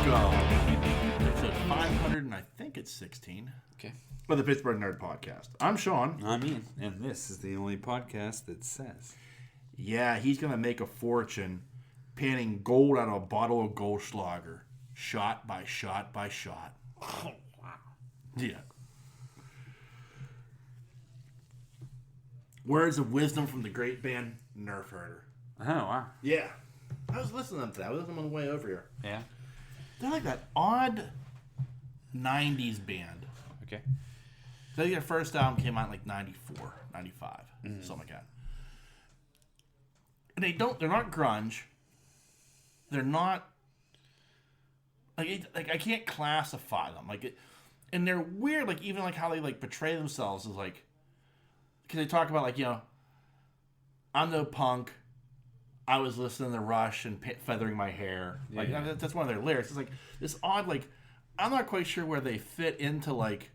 Welcome. Episode 500, and I think it's 16. Okay. For the Pittsburgh Nerd Podcast. I'm Sean. I'm Ian. And this is the only podcast that says. Yeah, he's going to make a fortune panning gold out of a bottle of Goldschlager. Shot by shot by shot. Oh, wow. Yeah. Words of wisdom from the great band Nerf Herder. Oh, wow. Yeah. I was listening to them today. I was listening on the way over here. Yeah. They're like that odd 90s band. Okay. I think their first album came out in like 94, 95, something like that. And they're not grunge. They're not, like I can't classify them. And they're weird, like even like how they like portray themselves is like, because they talk about like, you know, I'm no punk. I was listening to Rush and feathering my hair. Like that's one of their lyrics. It's like this odd, like I'm not quite sure where they fit into like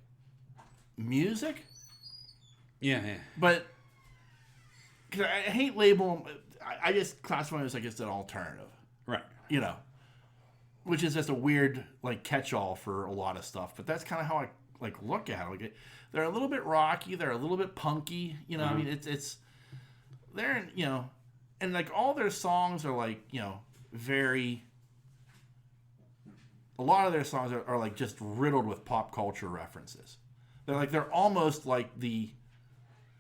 music. Yeah. But because I hate label them, I just classify them as like it's an alternative, Right. you know, which is just a weird like catch-all for a lot of stuff. But that's kind of how I like look at it. Like they're a little bit rocky, they're a little bit punky, you know. I mean, it's they're you know. And, like, all their songs are, like, you know, very... A lot of their songs are like, just riddled with pop culture references. They're almost like the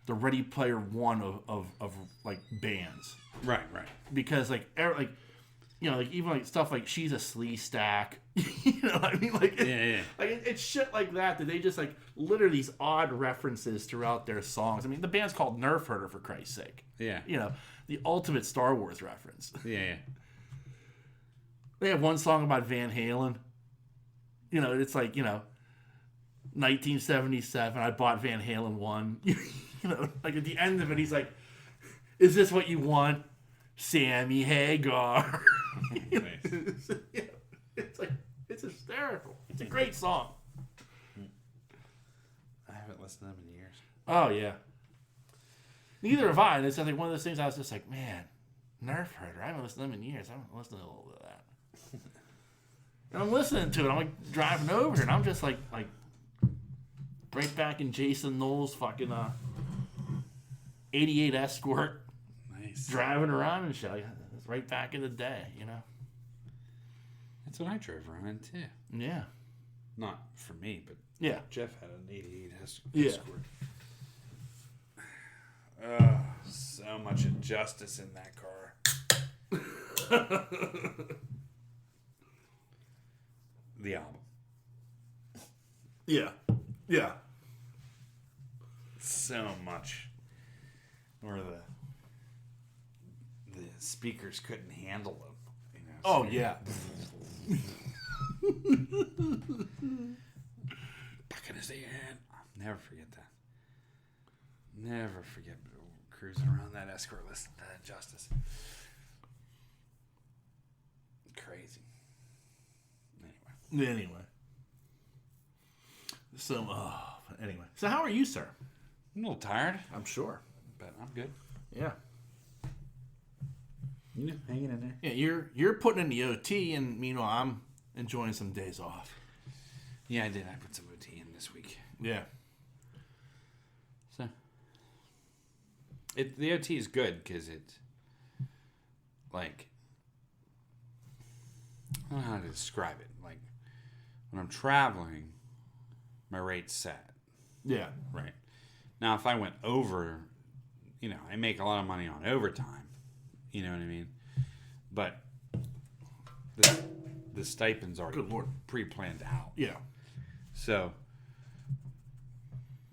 Ready Player One of like, bands. Right. Because, like, you know, like, even, like, stuff like She's a Slee Stack. You know what I mean? Like, Yeah. Like, it's shit like that they just, like, litter these odd references throughout their songs. I mean, the band's called Nerf Herder, for Christ's sake. Yeah. You know, the ultimate Star Wars reference. Yeah. They have one song about Van Halen. You know, it's like, you know, 1977, I bought Van Halen 1. You know, like at the end of it, he's like, is this what you want? Sammy Hagar. Nice. Yeah, it's like, it's hysterical. It's a great song. I haven't listened to them in years. Oh, yeah. Neither have I. And it's like one of those things I was just like, man, Nerf Herder. I haven't listened to them in years. I haven't listened to a little bit of that. And I'm listening to it. I'm like driving over here, and I'm just like right back in Jason Knowles' fucking 88 Escort. Nice. Driving around and shit. It's right back in the day, you know? That's what I drove around in, too. Yeah. Not for me, but Yeah. Jeff had an 88 Yeah. Escort. So much injustice in that car. The album. Yeah. Yeah. So much. Or the speakers couldn't handle them. You know, Oh, so yeah. Back in his hand. I'll never forget that. Never forget cruising around that Escort listening to that Justice. Crazy. Anyway. So, anyway. So how are you, sir? I'm a little tired, I'm sure. but I'm good. Yeah. You know, hanging in there. Yeah, you're putting in the OT, and meanwhile, I'm enjoying some days off. Yeah, I did. I put some OT in this week. Yeah. So, the OT is good because it, like, I don't know how to describe it. Like, when I'm traveling, my rate's set. Yeah. Right. Now, if I went over, you know, I make a lot of money on overtime. You know what I mean? But the stipend's already Good Lord. pre-planned out. Yeah. So,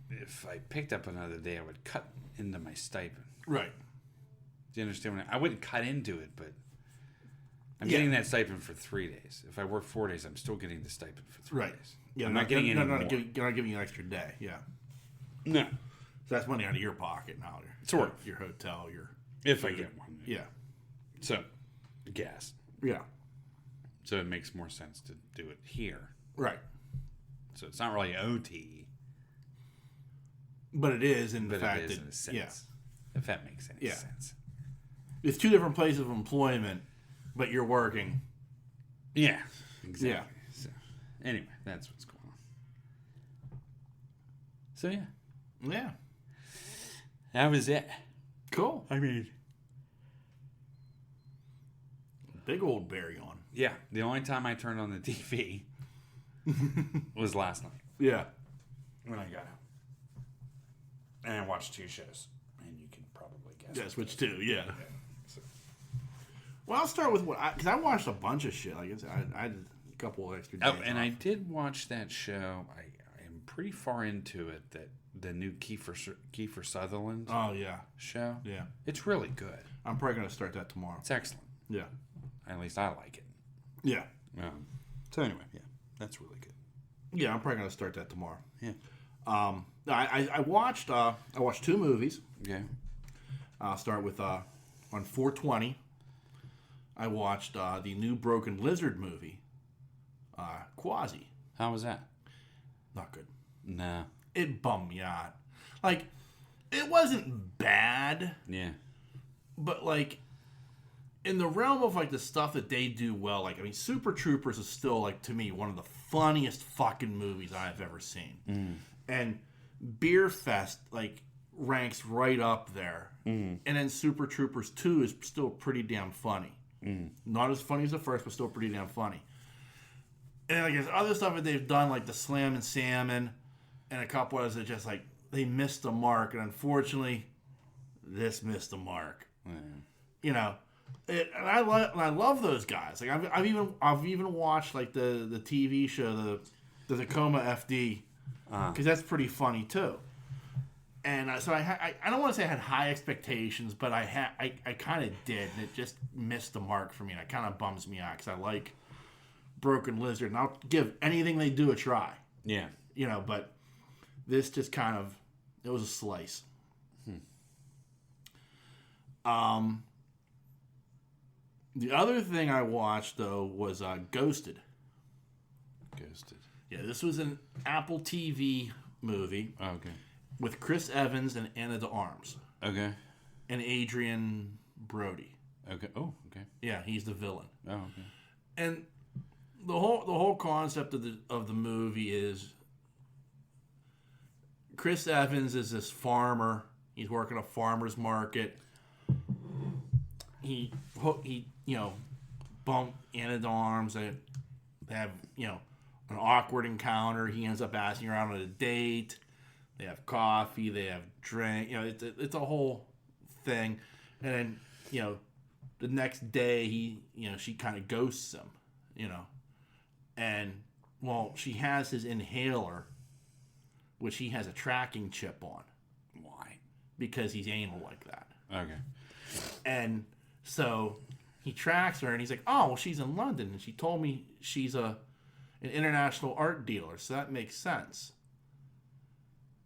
if I picked up another day, I would cut into my stipend. Right. Do you understand? I wouldn't cut into it, but I'm getting that stipend for 3 days. If I work 4 days, I'm still getting the stipend for 3 days. Yeah, I'm not getting any more. You're not giving you an extra day. Yeah. No. So that's money out of your pocket now. Sort of. Your hotel, your... If I get one. Yeah. So, gas. Yeah. So it makes more sense to do it here. Right. So it's not really OT. But it is in But fact. it is in a sense. Yeah. If that makes any sense. It's two different places of employment, but you're working. Yeah. Exactly. Yeah. So, anyway, that's what's going on. So, yeah. Yeah. That was it. Cool. I mean... Big old Barry on. Yeah. The only time I turned on the TV was last night. Yeah. When I got home. And I watched 2 shows. And you can probably guess. Yes, which too, yeah. So. Well, I'll start with what... Because I watched a bunch of shit. Like I had a couple of extra days and off. I did watch that show. I am pretty far into it. That the new Kiefer Sutherland Oh, yeah. show. Yeah. It's really good. I'm probably going to start that tomorrow. It's excellent. Yeah. At least I like it. Yeah. So anyway, yeah, that's really good. Yeah, I'm probably going to start that tomorrow. Yeah. I watched 2 movies. Okay. I'll start with on 4/20. I watched the new Broken Lizard movie, Quasi. How was that? Not good. Nah. It bummed me out. Like, it wasn't bad, Yeah. but like, in the realm of like the stuff that they do well, like, I mean, Super Troopers is still like, to me, one of the funniest fucking movies I've ever seen. And Beer Fest like ranks right up there. And then Super Troopers 2 is still pretty damn funny. Not as funny as the first, but still pretty damn funny. And like there's other stuff that they've done, like the Slam and Salmon, and a couple others that just like they missed the mark, and unfortunately, this missed the mark. You know, and I love those guys. Like I've even watched like the TV show the Tacoma FD because that's pretty funny too. And so I don't want to say I had high expectations, but I kind of did, and it just missed the mark for me. And it kind of bums me out because I like Broken Lizard, and I'll give anything they do a try. Yeah. You know, but this just kind of, it was a slice. The other thing I watched though was Ghosted. Ghosted. Yeah, this was an Apple TV movie. Oh, okay. With Chris Evans and Anna de Armas. Okay. And Adrian Brody. Okay. Oh, okay. Yeah, he's the villain. Oh, okay. And the whole concept of the movie is Chris Evans is this farmer. He's working a farmer's market. He bumped Anna de Armas. They have an awkward encounter. He ends up asking her out on a date. They have coffee. They have drink. It's a whole thing. And then the next day she kind of ghosts him. And well, she has his inhaler, which he has a tracking chip on. Why? Because he's anal like that. Okay. And so he tracks her, and he's like, "Oh, well, she's in London, and she told me she's an international art dealer, so that makes sense."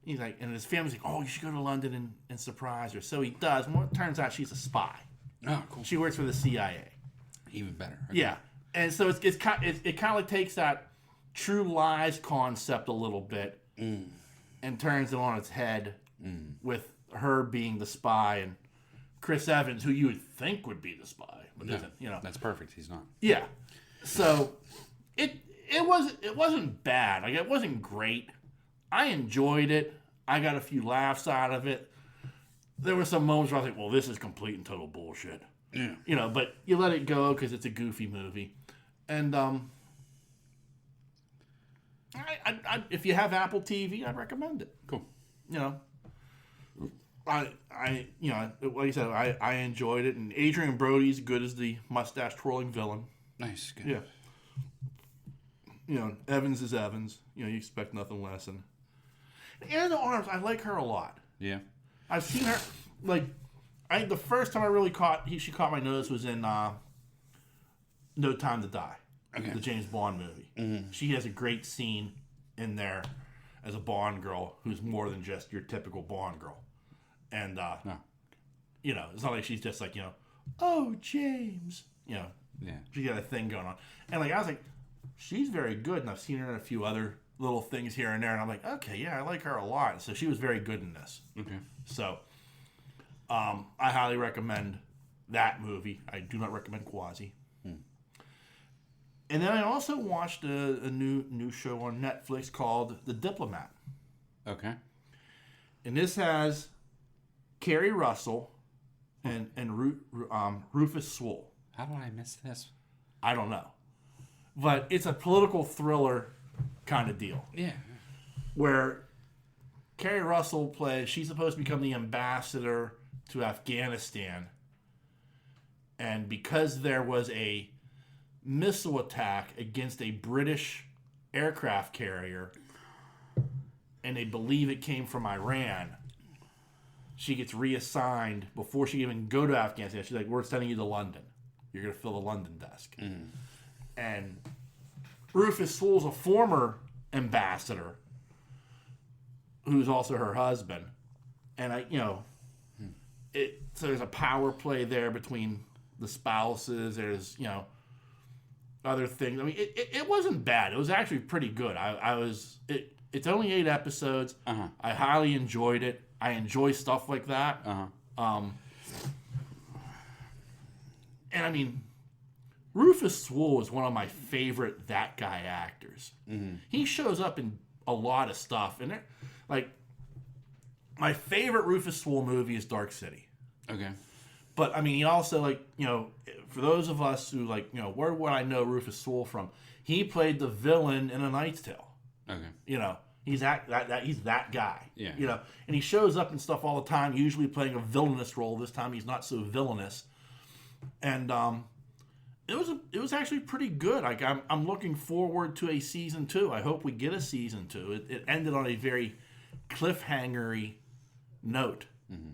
He's like, and his family's like, "Oh, you should go to London and surprise her." So he does. And it turns out she's a spy. Oh, cool. She works for the CIA. Even better. Okay. Yeah, and so it kind of takes that True Lies concept a little bit and turns it on its head with her being the spy and Chris Evans, who you would think would be the spy, but isn't. That's perfect. He's not. Yeah. So it wasn't bad. Like, it wasn't great. I enjoyed it. I got a few laughs out of it. There were some moments where I was like, well, this is complete and total bullshit. Yeah. But you let it go because it's a goofy movie. And if you have Apple TV, I'd recommend it. Cool. Like you said, I enjoyed it. And Adrian Brody's good as the mustache twirling villain. Nice. Good. Yeah. Evans is Evans. You expect nothing less. And Anna de Armas, I like her a lot. Yeah. I've seen her, the first time I really she caught my notice was in No Time to Die, the James Bond movie. Mm-hmm. She has a great scene in there as a Bond girl who's more than just your typical Bond girl. And, it's not like she's just like, oh, James. Yeah. She got a thing going on. And, I was like, she's very good. And I've seen her in a few other little things here and there. And I'm like, okay, yeah, I like her a lot. So she was very good in this. Okay. So, I highly recommend that movie. I do not recommend Quasi. And then I also watched a new show on Netflix called The Diplomat. Okay. And this has Kerry Russell and Rufus Sewell. How did I miss this? I don't know. But it's a political thriller kind of deal. Yeah. Where Kerry Russell she's supposed to become the ambassador to Afghanistan. And because there was a missile attack against a British aircraft carrier, and they believe it came from Iran, she gets reassigned before she even go to Afghanistan. She's like, we're sending you to London. You're going to fill the London desk. Mm. And Rufus Sewell's a former ambassador who's also her husband. And so there's a power play there between the spouses. There's, other things. I mean, it wasn't bad. It was actually pretty good. It's only 8 episodes. Uh-huh. I highly enjoyed it. I enjoy stuff like that. Uh-huh. And I mean, Rufus Sewell is one of my favorite that guy actors. Mm-hmm. He shows up in a lot of stuff, and my favorite Rufus Sewell movie is Dark City. Okay. But I mean, he also for those of us who where would I know Rufus Sewell from? He played the villain in A Knight's Tale. Okay. He's he's that guy. Yeah. And he shows up and stuff all the time, usually playing a villainous role. This time he's not so villainous. And it was actually pretty good. Like I'm looking forward to a season 2. I hope we get a season 2. It ended on a very cliffhangery note. Mm-hmm.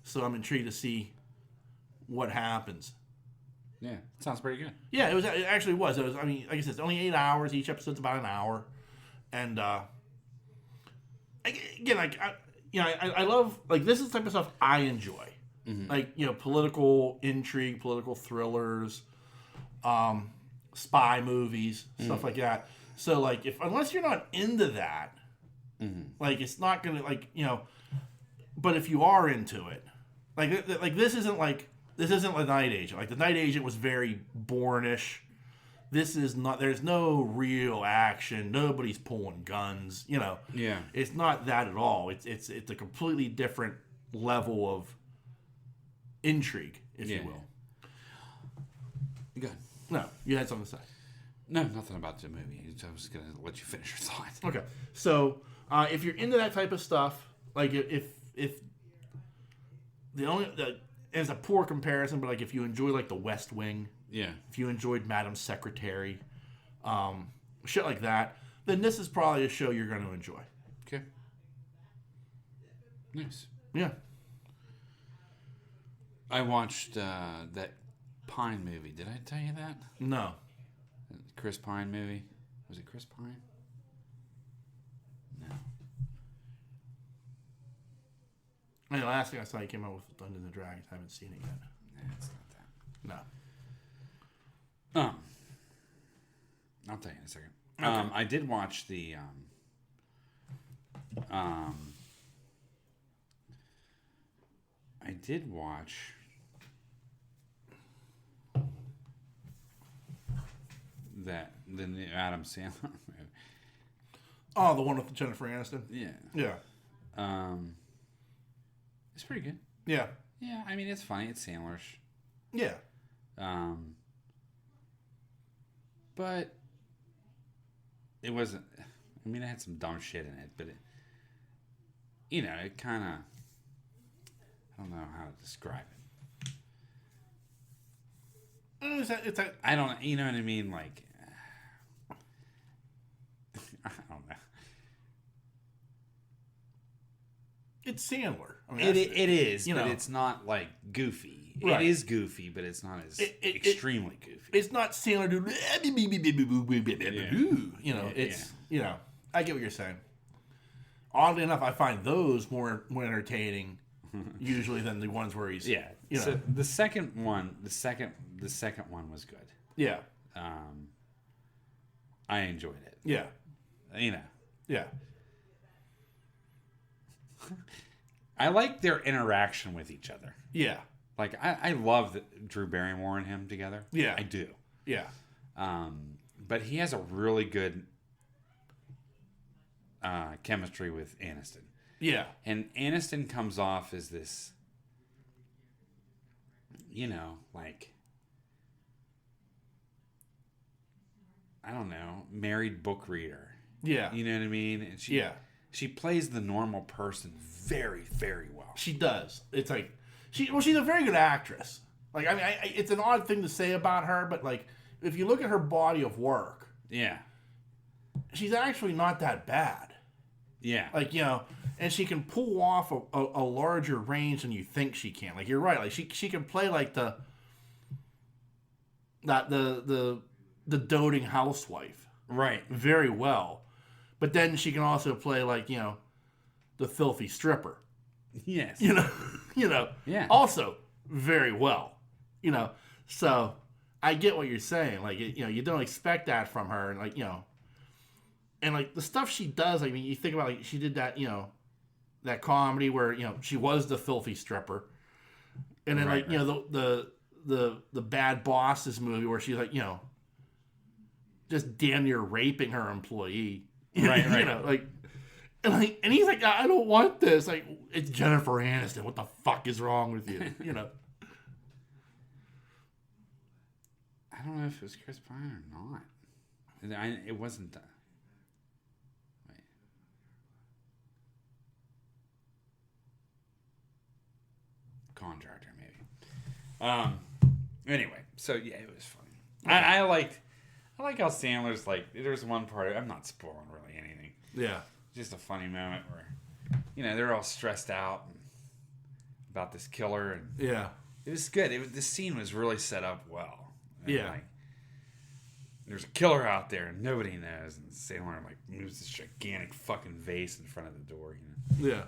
So I'm intrigued to see what happens. Yeah, sounds pretty good. Yeah, it actually was. It was. I mean, like I said, it's only 8 hours. Each episode's about an hour, and again, I love this is the type of stuff I enjoy. Mm-hmm. Political intrigue, political thrillers, spy movies, stuff like that. So unless you're not into that, it's not gonna But if you are into it, this isn't The Night Agent. The Night Agent was very Bourne-ish. This is not. There's no real action. Nobody's pulling guns. Yeah. It's not that at all. It's a completely different level of intrigue, if you will. Good. No, you had something to say. No, nothing about the movie. I was going to let you finish your thought. Okay. So, if you're into that type of stuff, if the only it's a poor comparison, but if you enjoy The West Wing, if you enjoyed Madam Secretary, shit like that, then this is probably a show you're going to enjoy. Okay. Nice. Yeah. I watched that Pine movie. Did I tell you that? No. Chris Pine movie. Was it Chris Pine? No. The last thing I saw, he came out with Dungeons and Dragons. I haven't seen it yet. Nah, it's not that. No. I'll tell you in a second. Okay. I did watch the the new Adam Sandler movie. Oh, the one with Jennifer Aniston? Yeah. Yeah. It's pretty good. Yeah. Yeah, I mean, it's funny. It's Sandler-ish. Yeah. But it wasn't... I mean, it had some dumb shit in it, but it kind of... I don't know how to describe it. I don't... You know what I mean? I don't know. It's Sandler. I mean, it is, but it's not goofy. Right. It is goofy, but it's not as extremely goofy. It's not Sandler doing. I get what you're saying. Oddly enough, I find those more entertaining usually than the ones where he's So the second one was good. Yeah. I enjoyed it. Yeah. Yeah. I like their interaction with each other. Yeah. I love Drew Barrymore and him together. Yeah. I do. Yeah. But But he has a really good chemistry with Aniston. Yeah. And Aniston comes off as this, you know, like, I don't know, married book reader. Yeah. You know what I mean? And she plays the normal person very, very well. She does. It's like she's a very good actress. Like, I mean, it's an odd thing to say about her, but like, if you look at her body of work, yeah, she's actually not that bad. Yeah, like, you know, and she can pull off a larger range than you think she can. Like, you're right. Like, she can play like the doting housewife, right, very well. But then she can also play like, you know, the filthy stripper. Yes. You know. Yeah. Also very well. You know. So I get what you're saying. Like, you know, you don't expect that from her, and like, you know, and like the stuff she does. I mean, you think about, like, she did that, you know, that comedy where, you know, she was the filthy stripper, and then you know, the Bad Bosses movie where she's like, you know, just damn near raping her employee. Right. You know, like. And he's like, I don't want this. Like, it's Jennifer Aniston. What the fuck is wrong with you? You know. I don't know if it was Chris Pine or not. It wasn't. Wait. Contractor, maybe. Anyway, so yeah, it was funny. I like how Sandler's like. There's one part. I'm not spoiling really anything. Yeah. Just a funny moment where, you know, they're all stressed out about this killer, and yeah, it was good. The scene was really set up well. And yeah, like, there's a killer out there and nobody knows, and Sandler like moves this gigantic fucking vase in front of the door, you know. Yeah.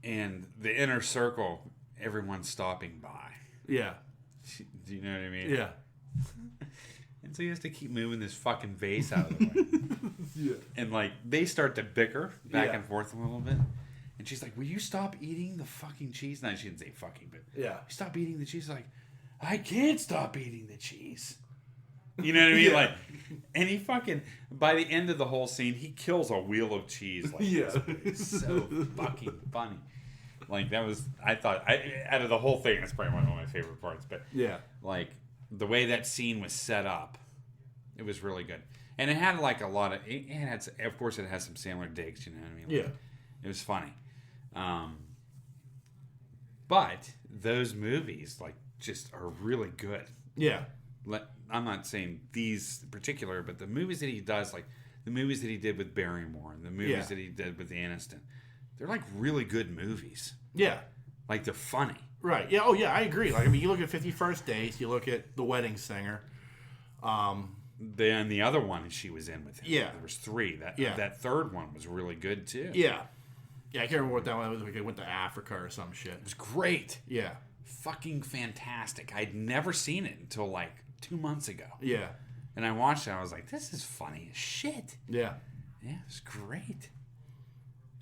And the inner circle, everyone's stopping by. Yeah. Do you know what I mean? Yeah. And so he has to keep moving this fucking vase out of the way. Yeah. And like they start to bicker back and forth a little bit. And she's like, "Will you stop eating the fucking cheese?" No, she didn't say fucking, but yeah. Stop eating the cheese. Like, I can't stop eating the cheese. You know what I mean? Like, and he fucking, by the end of the whole scene, he kills a wheel of cheese. Like, it's so fucking funny. Like, that was, I thought, out of the whole thing, that's probably one of my favorite parts. But yeah, like the way that scene was set up, it was really good. And it had like a lot of, of course, it has some Sandler digs. You know what I mean? Like, yeah, it was funny. But those movies, like, just are really good. Yeah. I'm not saying these in particular, but the movies that he does, like the movies that he did with Barrymore and the movies that he did with Aniston, they're like really good movies. Yeah. Like, they're funny. Right. Yeah. Oh, yeah, I agree. Like, I mean, you look at 51st Dates, you look at The Wedding Singer. And the other one she was in with him. Yeah. There was 3. That third one was really good, too. Yeah. Yeah, I can't remember what that one was. Like, it went to Africa or some shit. It was great. Yeah. Fucking fantastic. I'd never seen it until, like, 2 months ago. Yeah. And I watched it, and I was like, this is funny as shit. Yeah. Yeah, it's great.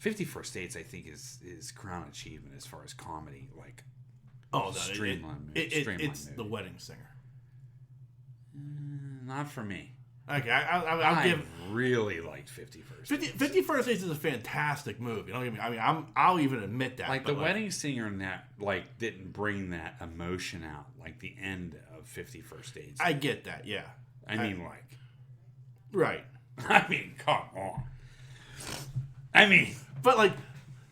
51st Dates, I think, is crown achievement as far as comedy. Like, streamlined movie. The Wedding Singer. Not for me. Okay, I'll give. Really liked 51st Dates. 51st Dates is a fantastic movie. Don't get me. I mean, I'll even admit that. Like, the Wedding Singer, didn't bring that emotion out like the end of 51st Dates. I get that. Yeah. I mean, like. Right. I mean, come on. I mean. But, like,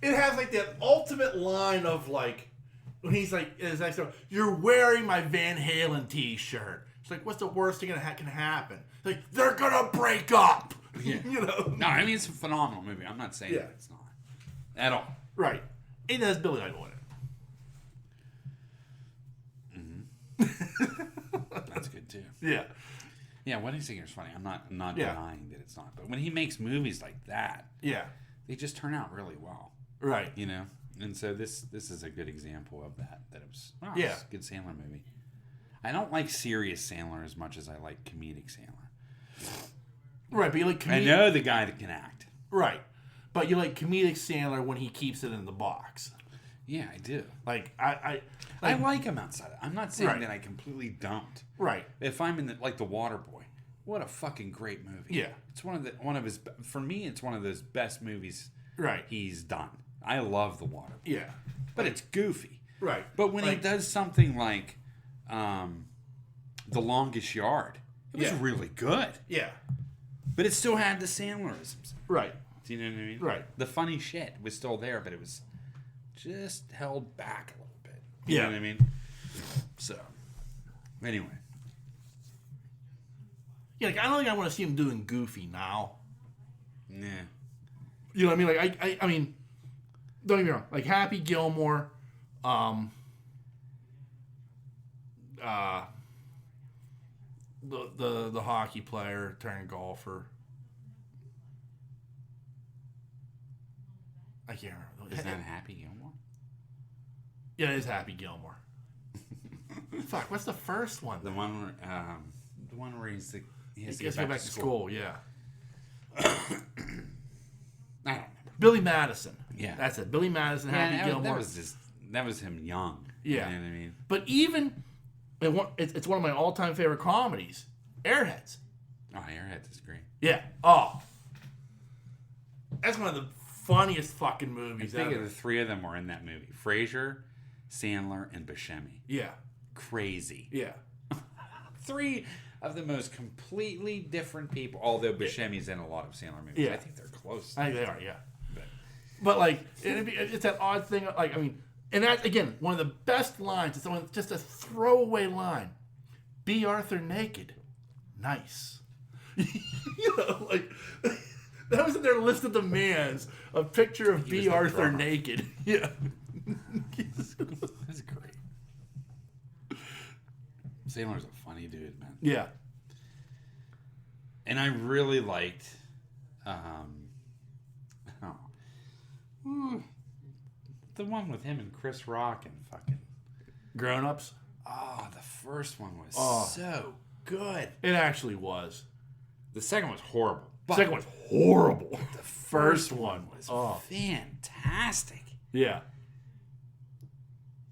it has, like, that ultimate line of, like, when he's like, "You're wearing my Van Halen t-shirt." It's like, what's the worst thing that can happen? Like, they're gonna break up. Yeah. You know? No, I mean, it's a phenomenal movie. I'm not saying that it's not. At all. Right. It has Billy Idol in it. Mm-hmm. That's good, too. Yeah. Yeah, Wedding Singer's funny. I'm not denying that it's not. But when he makes movies like that, they just turn out really well. Right. You know? And so this is a good example of that. That it was, it's a good Sandler movie. I don't like serious Sandler as much as I like comedic Sandler. Right, but you like I know the guy that can act. Right. But you like comedic Sandler when he keeps it in the box. Yeah, I do. Like I like him outside. I'm not saying that I completely don't. Right. If I'm in the Waterboy, what a fucking great movie. Yeah. It's one of his, for me, it's one of those best movies he's done. I love The Waterboy. Yeah. But it's goofy. Right. But when he does something like The Longest Yard, it was really good. Yeah. But it still had the Sandlerisms. Right. Do you know what I mean? Right. The funny shit was still there, but it was just held back a little bit. You know what I mean? So, anyway. Yeah, like, I don't think I want to see him doing Goofy now. Yeah. You know what I mean? Like, I mean, don't get me wrong. Like, Happy Gilmore, the hockey player turned golfer. I can't remember. Is that Happy Gilmore? Yeah, it is Happy Gilmore. Fuck, what's the first one? The one where he has to get back to school. Yeah. I don't remember. Billy Madison. Yeah, that's it. Billy Madison, Happy Gilmore. That was him young. Yeah, you know what I mean. But even it's one of my all-time favorite comedies, Airheads. Oh, Airheads is great. Yeah. Oh, that's one of the funniest fucking movies I think ever. the three of them were in that movie: Frasier, Sandler, and Buscemi. Yeah. Crazy. Yeah. Three of the most completely different people. Although Buscemi's in a lot of Sandler movies. Yeah. I think they're close. I think they are. Yeah. But like, it's that odd thing. Like, I mean, and that's again one of the best lines. It's just a throwaway line. B. Arthur naked, nice. You know, like that was in their list of demands. A picture of B. Arthur naked. Yeah. That's great. Sandler's a funny dude, man. Yeah. And I really liked the one with him and Chris Rock and fucking Grown Ups. Oh, the first one was so good. It actually was. The second was horrible. The second was horrible. The first one was fantastic. Yeah.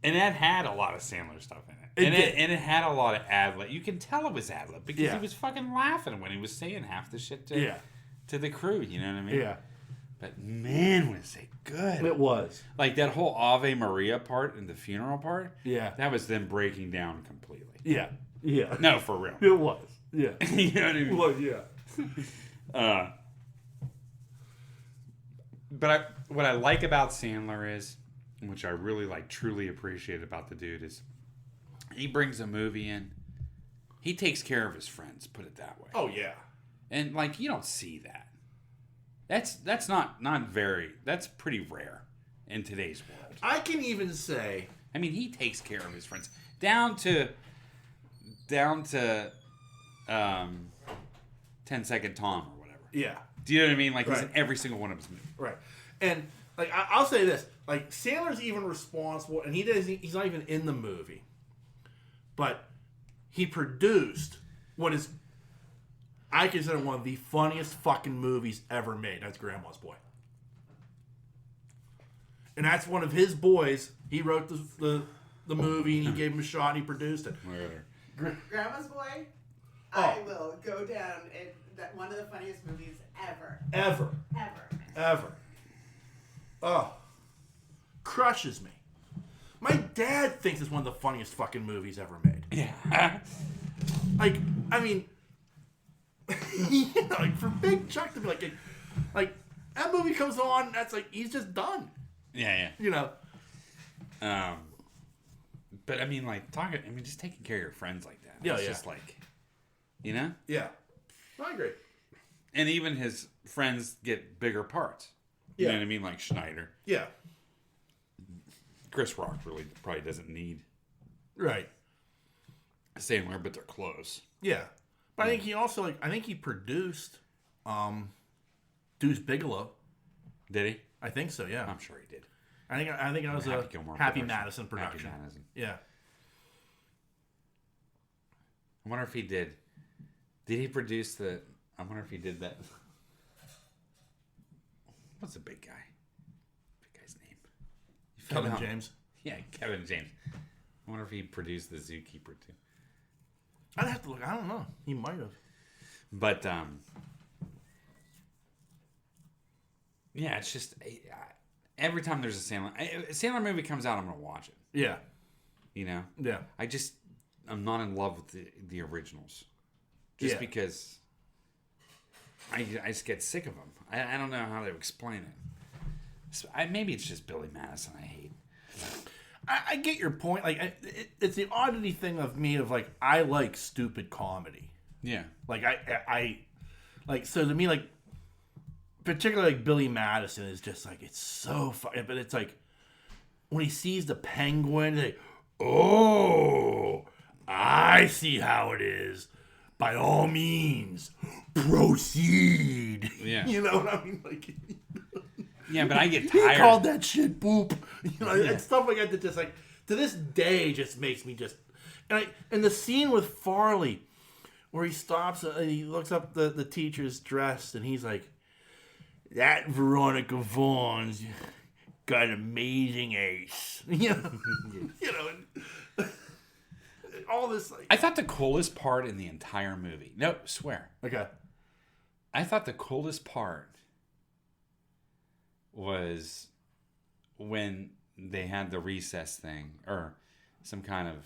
And that had a lot of Sandler stuff in it. And it had a lot of ad-lib. You can tell it was ad-lib because he was fucking laughing when he was saying half the shit to the crew. You know what I mean? Yeah. But man, was it good. It was. Like that whole Ave Maria part and the funeral part. Yeah. That was them breaking down completely. Yeah. Yeah. No, for real. It was. Yeah. You know what I mean? Well, yeah. But what I like about Sandler is, which I really truly appreciate about the dude, is he brings a movie in. He takes care of his friends, put it that way. Oh, yeah. And, you don't see that. That's not that's pretty rare in today's world. I can even say... I mean, he takes care of his friends. Down to 10 Second Tom or whatever. Yeah. Do you know what I mean? He's in every single one of his movies. Right. And, I'll say this. Sandler's even responsible, and he's not even in the movie. But he produced what is, I consider, one of the funniest fucking movies ever made. That's Grandma's Boy. And that's one of his boys. He wrote the movie, and he gave him a shot, and he produced it. Grandma's Boy, I will go down in one of the funniest movies ever. Ever. Oh. Crushes me. My dad thinks it's one of the funniest fucking movies ever made. Yeah. I mean, for Big Chuck to be like that movie comes on, that's he's just done. Yeah. You know. But I mean, just taking care of your friends like that. Yeah, it's just you know? Yeah. I agree. And even his friends get bigger parts. You know what I mean? Like Schneider. Yeah. Chris Rock really probably doesn't need right Sandler, but they're close. Yeah, but I think he also he produced Deuce Bigelow. Did he? I think so. Yeah, I'm sure he did. I think that was a Happy Madison production. Happy Madison. Yeah. I wonder if he did. Did he produce the? I wonder if he did that. What's the big guy? Big guy's name? Kevin James. Yeah, Kevin James. I wonder if he produced The Zookeeper too. I'd have to look. I don't know. He might have. But yeah, it's just every time there's a Sandler movie comes out, I'm gonna watch it. Yeah. You know. Yeah. I'm not in love with the originals, just because I just get sick of them. I don't know how to explain it. So maybe it's just Billy Madison I hate. I get your point. Like, it's the oddity thing of me of like I like stupid comedy. Yeah. Like I like, so to me, like, particularly like Billy Madison is just like, it's so funny, but it's like when he sees the penguin, like, oh, I see how it is. By all means, proceed. Yeah. You know what I mean? Like, yeah, but I get tired. He called that shit boop. You know, and stuff like that just like, to this day, just makes me just... And the scene with Farley, where he stops and he looks up the teacher's dress, and he's like, that Veronica Vaughn's got an amazing ace. You know? You know, and all this like... I thought the coolest part in the entire movie... No, swear. Okay. I thought the coolest part was when they had the recess thing, or some kind of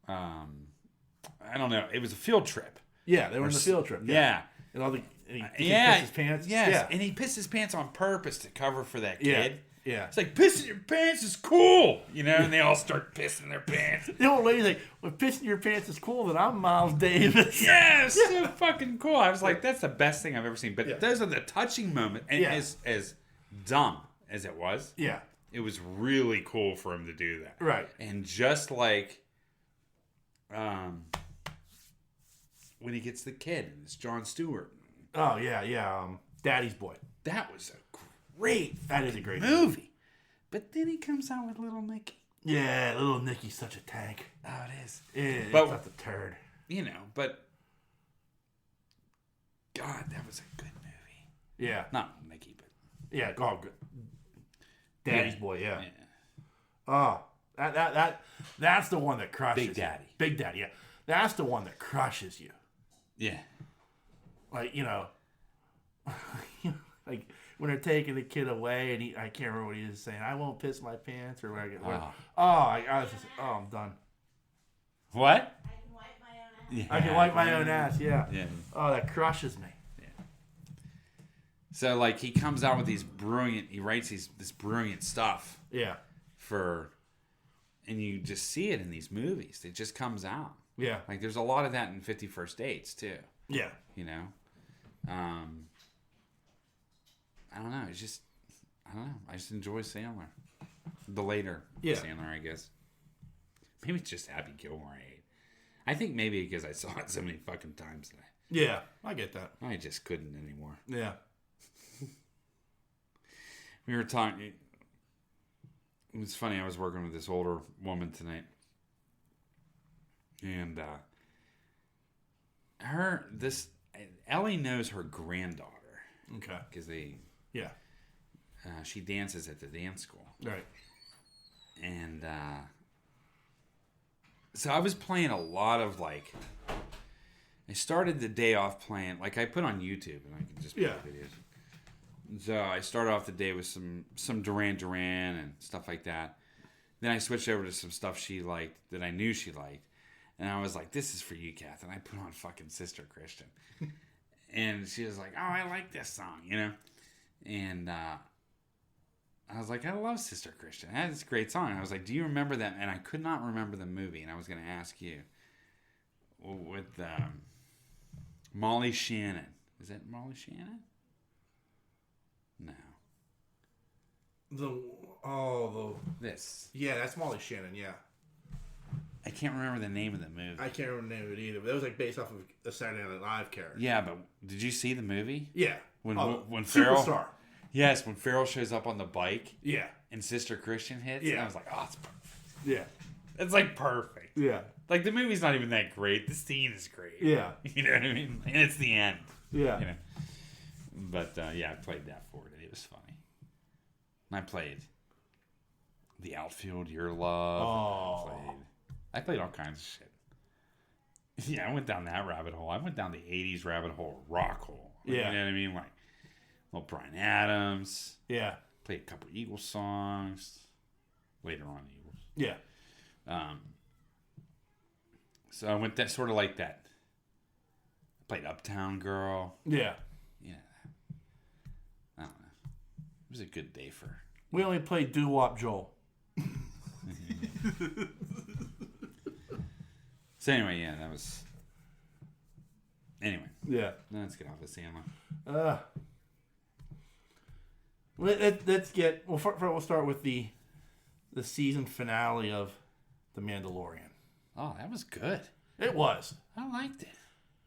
I don't know, it was a field trip. Yeah, they were on the field trip. Yeah. And all the... And he yeah. pissed his pants. Yes. Yeah. And he pissed his pants on purpose to cover for that kid. Yeah. Yeah. It's like, pissing your pants is cool, you know, and they all start pissing their pants. The old lady's like, well, pissing your pants is cool, then I'm Miles Davis. Yeah, it's so fucking cool. I was like, that's the best thing I've ever seen. But Yeah. those are the touching moments. And Yeah. as dumb as it was, Yeah. it was really cool for him to do that. Right. And just like when he gets the kid, and it's Jon Stewart. Oh, yeah, yeah. Daddy's Boy. That was a great That is a great movie. But then he comes out with Little Nicky. Yeah, little Nicky's such a tank. Oh, it is. It's But- not the turd. You know, but God, that was a good movie. Yeah. Not Nicky, but Yeah, oh, good. Daddy's Boy, yeah. yeah. Oh, that's the one that crushes Big Daddy. you. Big Daddy, yeah. That's the one that crushes you. Yeah. Like, you know, like when they're taking the kid away, and I can't remember what he was saying. I won't piss my pants, or whatever. I was just, I'm done. What? I can wipe my own ass. Yeah. I can wipe my own ass, yeah. Yeah. Oh, that crushes me. So like he comes out with he writes this brilliant stuff Yeah, and you just see it in these movies. It just comes out. yeah, Like there's a lot of that in 50 First Dates too. yeah. You know, I don't know. It's just I don't know. I just enjoy Sandler. The later Sandler, I guess. Maybe it's just Happy Gilmore I hate. I think maybe because I saw it so many fucking times that Yeah, I get that. I just couldn't anymore. Yeah. We were talking. It was funny. I was working with this older woman tonight, and Ellie knows her granddaughter Okay. because Yeah. she dances at the dance school, Right. and so I was playing a lot of like. I started the day off playing like I put on YouTube, and I can just play videos. So I started off the day with some Duran Duran and stuff like that. Then I switched over to some stuff she liked that I knew she liked. And I was like, this is for you, Kath. And I put on fucking Sister Christian. And she was like, oh, I like this song, you know? And I was like, I love Sister Christian. That's a great song. And I was like, do you remember that? And I could not remember the movie. And I was going to ask you. With Molly Shannon. Is that Molly Shannon? No. That's Molly Shannon, yeah. I can't remember the name of the movie. I can't remember the name of it either, but that was like based off of a Saturday Night Live character. Yeah, but did you see the movie? Yeah. When Superstar. Farrell, yes, when Farrell shows up on the bike. Yeah. And Sister Christian hits. Yeah. And I was like, oh, it's perfect. Yeah. It's like perfect. Yeah. Like the movie's not even that great. The scene is great. Yeah. You know what I mean? And it's the end. Yeah. You know. But yeah, I played that for it. was funny. And I played the outfield, Your Love. Oh. I played all kinds of shit. Yeah, I went down that rabbit hole. I went down the 80s rabbit hole, rock hole. Yeah. You know what I mean? Like, little Bryan Adams. Yeah. Played a couple Eagles songs. Later on, Eagles. Yeah. So I went that sort of like that. I played Uptown Girl. Yeah. Yeah. I don't know. It was a good day for... We only played Doo-Wop Joel. So anyway, yeah, that was... Anyway. Yeah. Let's get off this Sandler. Let's get... Well, we'll start with the season finale of The Mandalorian. Oh, that was good. It was. I liked it.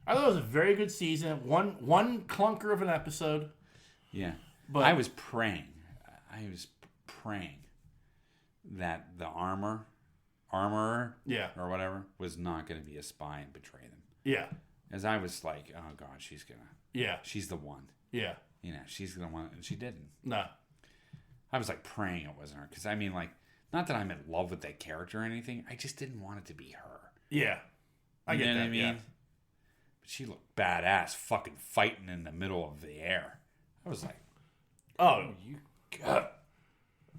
I thought it was a very good season. One clunker of an episode. Yeah. But I was praying that the armorer, yeah, or whatever, was not going to be a spy and betray them. Yeah. As I was like, oh God, she's the one. Yeah. You know, she's the one, and she didn't. No. I was like praying it wasn't her, because I mean, like, not that I'm in love with that character or anything. I just didn't want it to be her. Yeah. I get know that. what I mean? Yeah. But she looked badass, fucking fighting in the middle of the air. I was like, oh, you God.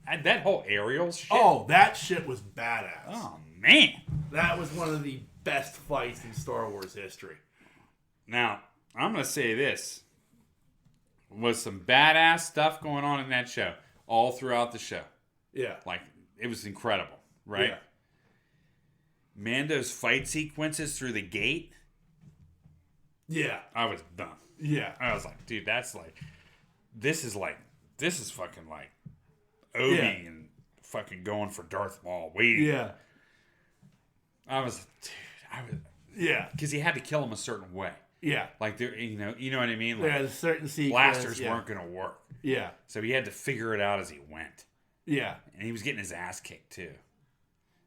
And that whole aerial shit. Oh, that shit was badass. Oh, man. That was one of the best fights in Star Wars history. Now, I'm going to say this. Was some badass stuff going on in that show all throughout the show. Yeah. Like, it was incredible, right? Yeah. Mando's fight sequences through the gate. Yeah. I was done. Yeah. I was like, dude, this is fucking like Obi and fucking going for Darth Maul. Yeah. Yeah. Because he had to kill him a certain way. Yeah. Like, there, you know what I mean? Like, There was a certain sequence. blasters weren't going to work. Yeah. So he had to figure it out as he went. Yeah. And he was getting his ass kicked, too.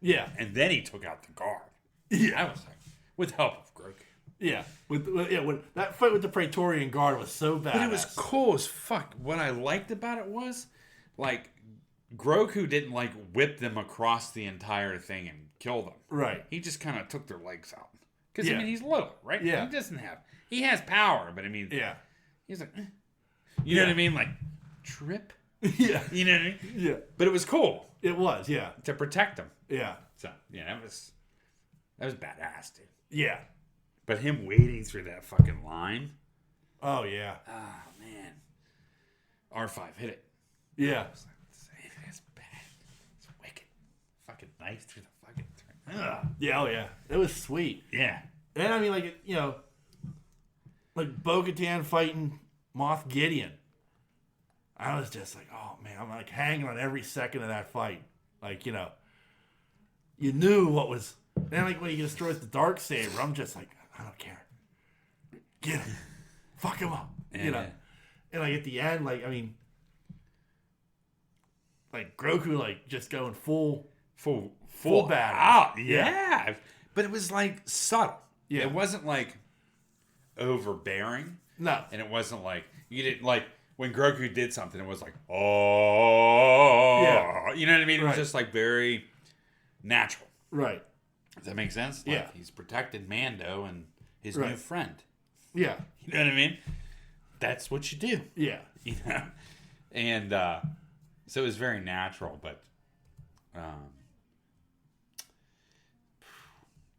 Yeah. And then he took out the guard. Yeah. I was like, with help of Grogu. Yeah. When that fight with the Praetorian Guard was so bad. But it was cool as fuck. What I liked about it was, like, Grogu didn't, like, whip them across the entire thing and kill them. Right. He just kind of took their legs out. Because, Yeah. I mean, he's little, right? Yeah. He has power, but, I mean, Yeah. he's like, you know what I mean? Like, trip? Yeah. You know what I mean? Yeah. But it was cool. It was, yeah. To protect him. Yeah. So, yeah, that was badass, dude. Yeah. But him wading through that fucking line. Oh, yeah. Oh, man. R5, hit it. Yeah. That's bad. It's wicked. Fucking knife through the fucking thing. Yeah, oh, yeah. It was sweet. Yeah. And I mean, like, you know, like Bo-Katan fighting Moff Gideon. I was just like, oh, man, I'm like hanging on every second of that fight. Like, you know, you knew what was. And then, like, when he destroys the Darksaber, I'm just like, I don't care. Get him. Fuck him up. You know? And, like, at the end, like, I mean, like, Grogu, like, just going full badass. Out. Yeah. But it was, like, subtle. Yeah. It wasn't, like, overbearing. No. And it wasn't, like, you didn't, like, when Grogu did something, it was like, oh. Yeah. You know what I mean? It was Right. just, like, very natural. Right. Does that make sense? Like, Yeah. He's protected Mando and his Right. new friend. Yeah. You know what I mean? That's what you do. Yeah. You know? And so it was very natural, but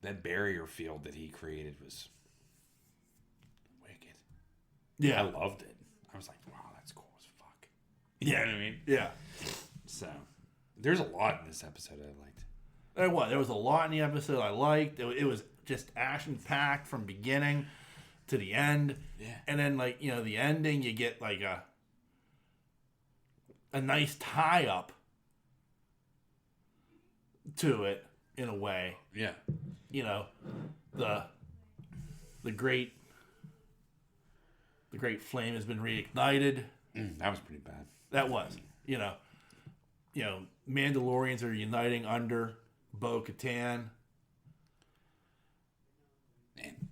that barrier field that he created was wicked. Yeah. I loved it. I was like, wow, that's cool as fuck. You know what I mean? Yeah. So there's a lot in this episode I liked. There was a lot in the episode I liked. It was just action-packed from beginning to the end. Yeah. And then, like, you know, the ending, you get, like, a nice tie-up to it, in a way. Yeah. You know, the great flame has been reignited. That was pretty bad. That was, you know, Mandalorians are uniting under Bo-Katan. And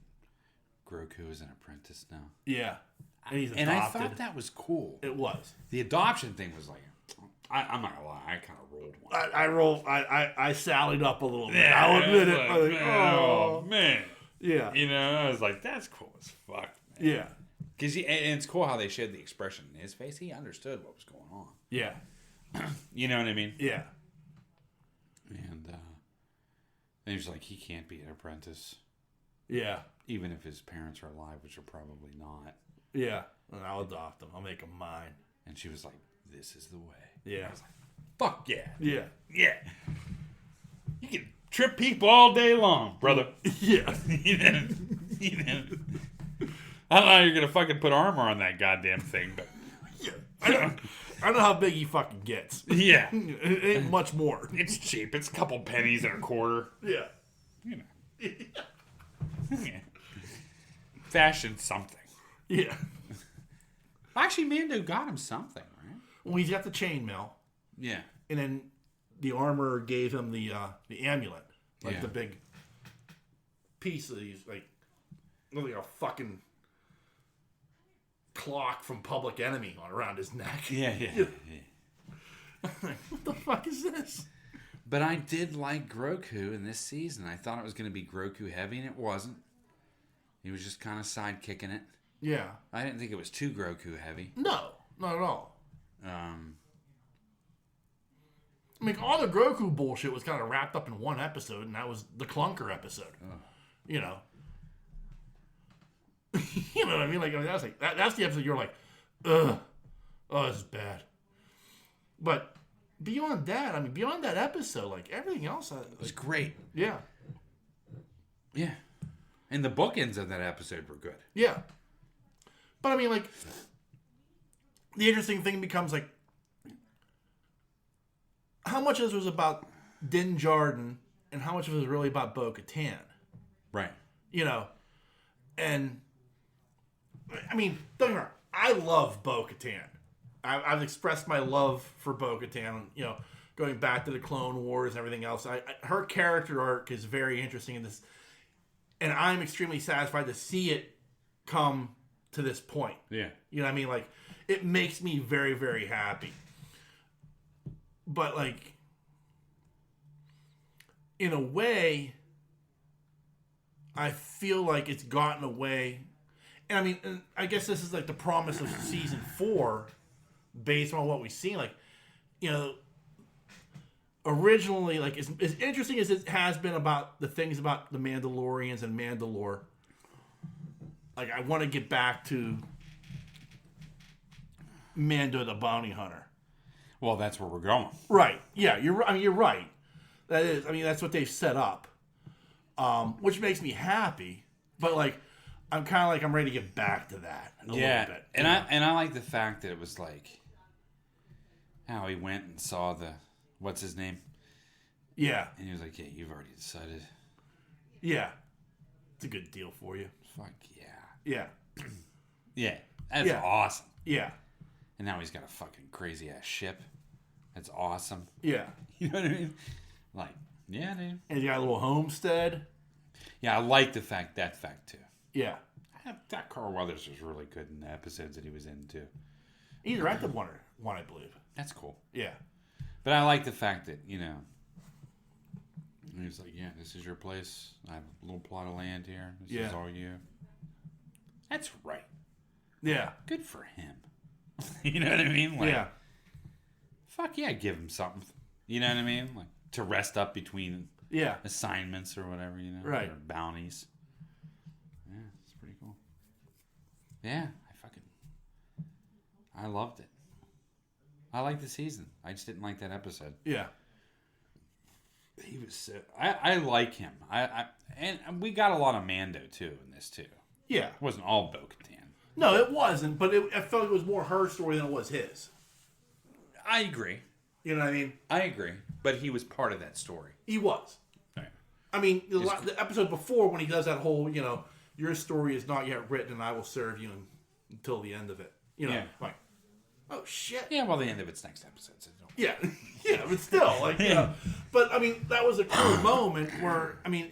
Grogu is an apprentice now. Yeah. And he's And adopted. I thought that was cool. It was. The adoption thing was like, I'm not gonna lie, I kind of rolled one. I sallied up a little bit. Yeah, I'll admit it. like, I was like, man, oh. man. Yeah. You know, I was like, that's cool as fuck, man. Yeah. Because and it's cool how they showed the expression in his face. He understood what was going on. Yeah. You know what I mean? Yeah. And he was like, he can't be an apprentice. Yeah. Even if his parents are alive, which are probably not. Yeah. And I'll adopt him. I'll make him mine. And she was like, this is the way. Yeah. I was like, fuck yeah. Yeah. Yeah. You can trip people all day long, brother. Yeah. You know. I don't know how you're going to fucking put armor on that goddamn thing, but... Yeah. I know how big he fucking gets. Yeah. It ain't much more. It's cheap. It's a couple pennies and a quarter. Yeah. You know. Yeah. Fashion something. Yeah. Actually, Mando got him something, right? Well, he's got the chainmail, Yeah. and then the armor gave him the amulet, like Yeah. the big piece of these, like a fucking clock from Public Enemy on around his neck. Yeah. What the fuck is this? But I did like Grogu in this season. I thought it was going to be Grogu heavy, and it wasn't. He was just kind of sidekicking it. Yeah. I didn't think it was too Grogu heavy. No, not at all. Um, I mean, all the Grogu bullshit was kind of wrapped up in one episode, and that was the Clunker episode. You know. You know what I mean? That's the episode you're like, ugh, oh, this is bad. But beyond that episode, like everything else, it was great. Yeah, Yeah. And the bookends of that episode were good. yeah. But I mean, like, the interesting thing becomes like, how much of this was about Din Djarin, and how much of it was really about Bo-Katan? Right. You know, and I mean, don't get me wrong, I love Bo-Katan. I've expressed my love for Bo-Katan, you know, going back to the Clone Wars and everything else. Her character arc is very interesting in this, and I'm extremely satisfied to see it come to this point. Yeah. You know what I mean? Like, it makes me very, very happy. But, like, in a way, I feel like it's gotten away. And I mean, and I guess this is like the promise of season 4, based on what we've seen. Like, you know, originally, like, as interesting as it has been about the things about the Mandalorians and Mandalore, like, I want to get back to Mando the Bounty Hunter. Well, that's where we're going. Right. Yeah, you're right. That's what they've set up. Which makes me happy. But, like, I'm kind of like, I'm ready to get back to that a little bit. And I like the fact that it was like how he went and saw what's his name? Yeah. And he was like, yeah, you've already decided. Yeah. It's a good deal for you. Fuck yeah. Yeah. Yeah. That's awesome. Yeah. And now he's got a fucking crazy ass ship. That's awesome. Yeah. You know what I mean? Like, yeah, dude. And you got a little homestead. Yeah, I like that fact too. Yeah. That Carl Weathers was really good in the episodes that he was in too. He directed one, I believe. That's cool. Yeah. But I like the fact that, you know, he was like, yeah, this is your place. I have a little plot of land here. This is all you. That's right. Yeah. Good for him. You know what I mean? Like, yeah. Fuck yeah, give him something. You know what I mean? Like, to rest up between assignments or whatever, you know? Right. Or bounties. Yeah, it's pretty cool. Yeah, I loved it. I liked the season. I just didn't like that episode. Yeah. He was so... I like him. And we got a lot of Mando, too, in this, too. Yeah. It wasn't all Bo-Katan. No, it wasn't, but I felt like it was more her story than it was his. I agree. You know what I mean? I agree. But he was part of that story. He was. Right. I mean, the episode before, when he does that whole, you know, your story is not yet written and I will serve you until the end of it. You know, like, oh, shit. Yeah, well, the end of it's next episode. So don't... Yeah. Yeah, but still, like, you know. But, I mean, that was a cool moment where, I mean,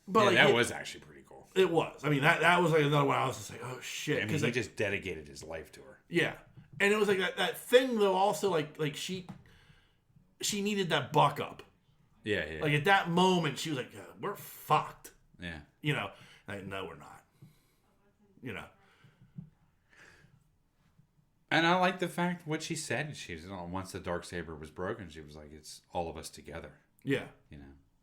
But that was actually pretty cool. It was. I mean, that was like another one. I was just like, oh shit, because he just dedicated his life to her. Yeah, and it was like that thing though. Also, like she needed that buck up. Yeah. Like at that moment, she was like, "We're fucked." Yeah. Like, no, we're not. And I like the fact what she said. She was once the Darksaber was broken, she was like, "It's all of us together." Yeah.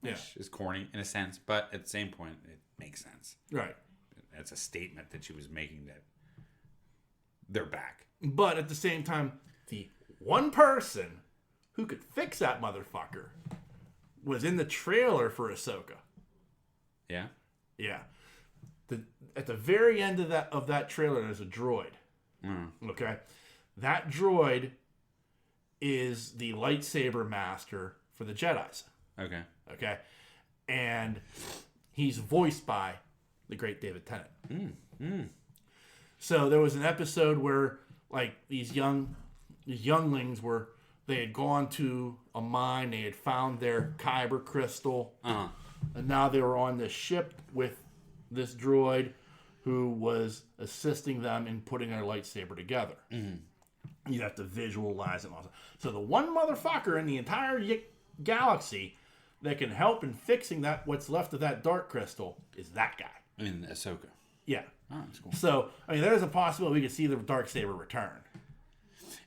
Which is corny in a sense, but at the same point, it makes sense. Right. That's a statement that she was making that they're back. But at the same time, the one person who could fix that motherfucker was in the trailer for Ahsoka. Yeah. Yeah. At the very end of that trailer, there's a droid. Okay, that droid is the lightsaber master for the Jedis. Okay, and he's voiced by the great David Tennant. So there was an episode where like these younglings they had gone to a mine, they had found their kyber crystal, and now they were on this ship with this droid who was assisting them in putting their lightsaber together. You have to visualize it. So the one motherfucker in the entire galaxy that can help in fixing that what's left of that dark crystal is that guy. In Ahsoka. Yeah. Oh, that's cool. So, I mean, there's a possibility we could see the Darksaber return.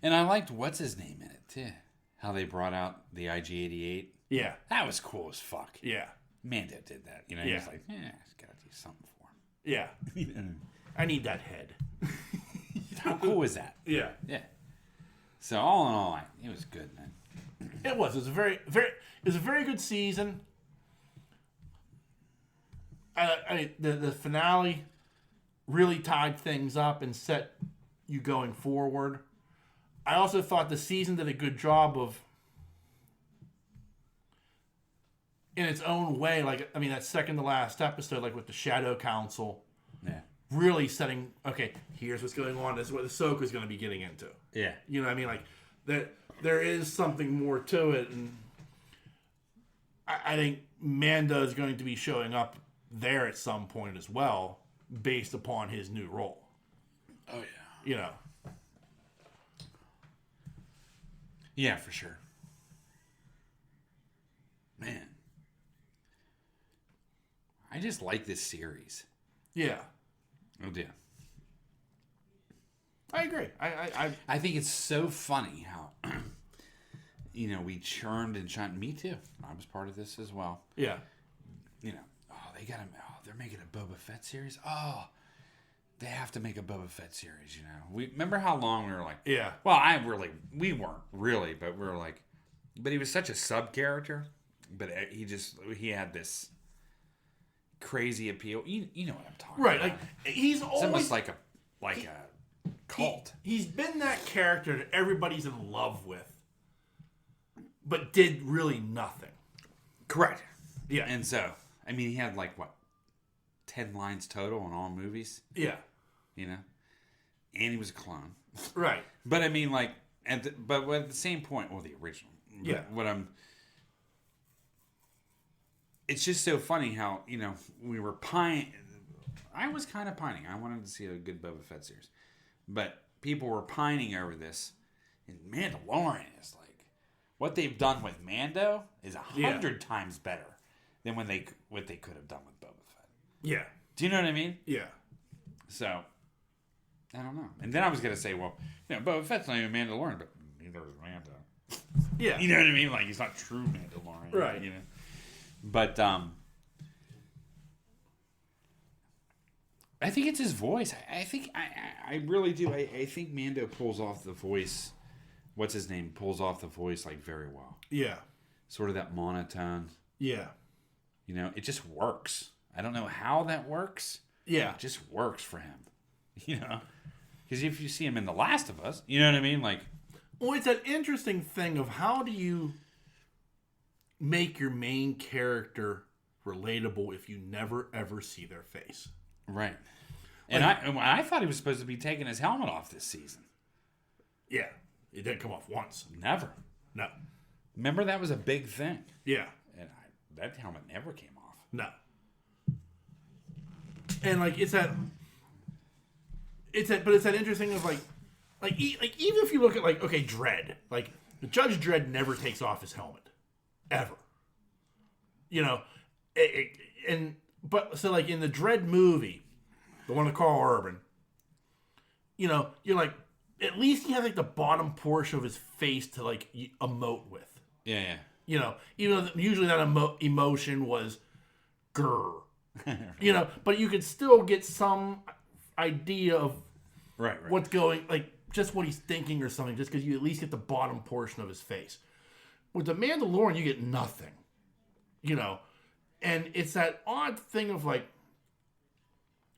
And I liked what's his name in it, too. How they brought out the IG-88. Yeah. That was cool as fuck. Yeah. Mando did that. He was like, just gotta do something for him. Yeah. I need that head. How cool was that? Yeah. Yeah. So all in all, it was good, man. It was. It was a very good season. The finale really tied things up and set you going forward. I also thought the season did a good job of, in its own way, that second to last episode, like with the Shadow Council, really setting, okay, here's what's going on. This is what Ahsoka's going to be getting into. Yeah. You know what I mean? Like, there is something more to it, and I think Mando is going to be showing up there at some point as well, based upon his new role. Oh, yeah. Yeah, for sure. Man. I just like this series. Yeah. Oh, yeah. I agree. I think it's so funny how, we churned and churned. Me too. I was part of this as well. Yeah. They're making a Boba Fett series. Oh, they have to make a Boba Fett series, We remember how long we were like, yeah. Well, we weren't really, but we were like, but he was such a sub character, but he had this crazy appeal. You know what I'm talking right, about. like he's always it's almost like a cult. He's been that character that everybody's in love with, but did really nothing. Correct. Yeah. And so, he had 10 lines total in all movies. Yeah. And he was a clone. Right. But at the same point, the original. Yeah. It's just so funny how, we were pining. I was kind of pining. I wanted to see a good Boba Fett series. But people were pining over this. And Mandalorian is what they've done with Mando is 100 times better than what they could have done with Boba Fett. Yeah. Do you know what I mean? Yeah. So, I don't know. And then I was going to say, Boba Fett's not even Mandalorian, but neither is Mando. Yeah. You know what I mean? He's not true Mandalorian. Right. But, I think it's his voice. I really do. I think Mando pulls off the voice. What's his name? Pulls off the voice very well. Yeah. Sort of that monotone. Yeah. It just works. I don't know how that works. Yeah. It just works for him. Because if you see him in The Last of Us, you know what I mean? Well, it's an interesting thing of how do you make your main character relatable if you never ever see their face? Right. And I thought he was supposed to be taking his helmet off this season. Yeah. It didn't come off once. Never. No. Remember that was a big thing. Yeah. And that helmet never came off. No. And like it's that interesting of like even if you look at like okay, Dredd, like the Judge Dredd never takes off his helmet ever. But so like in the Dredd movie, the one with Carl Urban, you're like at least he has like the bottom portion of his face to like emote with. Yeah. Even though usually that emotion was grr. But you could still get some idea of what's going, like just what he's thinking or something, just because you at least get the bottom portion of his face. With the Mandalorian, you get nothing, and it's that odd thing of like,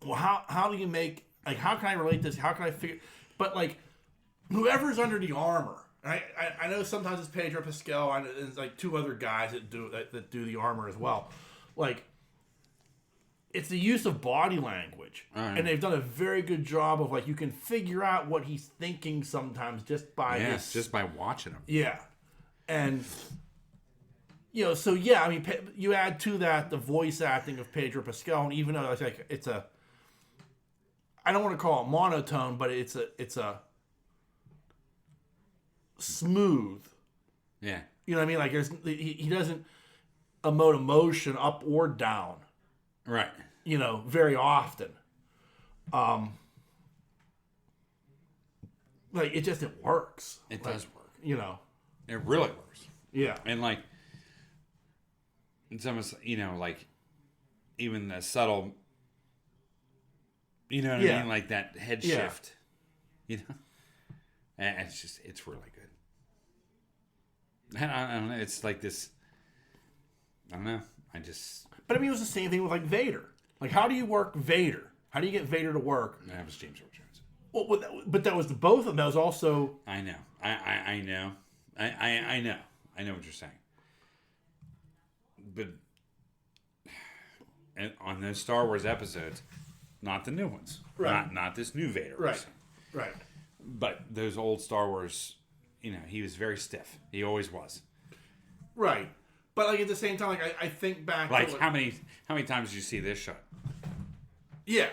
well, how do you make, like, how can I relate this? How can I figure, but like, whoever's under the armor, I know sometimes it's Pedro Pascal and it's like two other guys that do the armor as well, like. It's the use of body language. Right. And they've done a very good job of, like, you can figure out what he's thinking sometimes just by just by watching him. Yeah. And, so, yeah, I mean, you add to that the voice acting of Pedro Pascal, and even though it's a I don't want to call it monotone, but it's a smooth. Yeah. You know what I mean? Like, he doesn't emote emotion up or down. Right. Very often. Like, it works. It does work. It really works. Yeah. And, like, it's almost, like, even the subtle, you know what I mean? Like, that head shift, And it's really good. And I don't know, it's like this, I don't know, But I mean, it was the same thing with, like, Vader. Like, how do you work Vader? How do you get Vader to work? That was James Earl Jones. Well, but that was both of them. That was also... I know. I know. I know. I know what you're saying. But on those Star Wars episodes, not the new ones. Right. Not this new Vader. Right. Right. But those old Star Wars, he was very stiff. He always was. Right. But like at the same time, like I think back like to how many times did you see this shot? Yeah.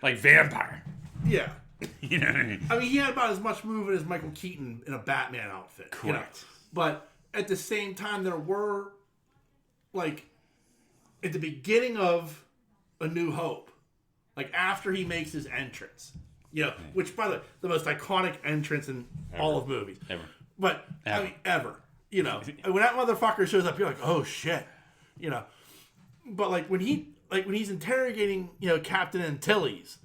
Like vampire. Yeah. You know what I mean? I mean, he had about as much movement as Michael Keaton in a Batman outfit. Correct. But at the same time, there were, like, at the beginning of A New Hope, like after he makes his entrance, which by the way, the most iconic entrance in all of movies. Ever. But I mean, ever. When that motherfucker shows up, you're like, oh shit, But like when he's interrogating, Captain Antilles,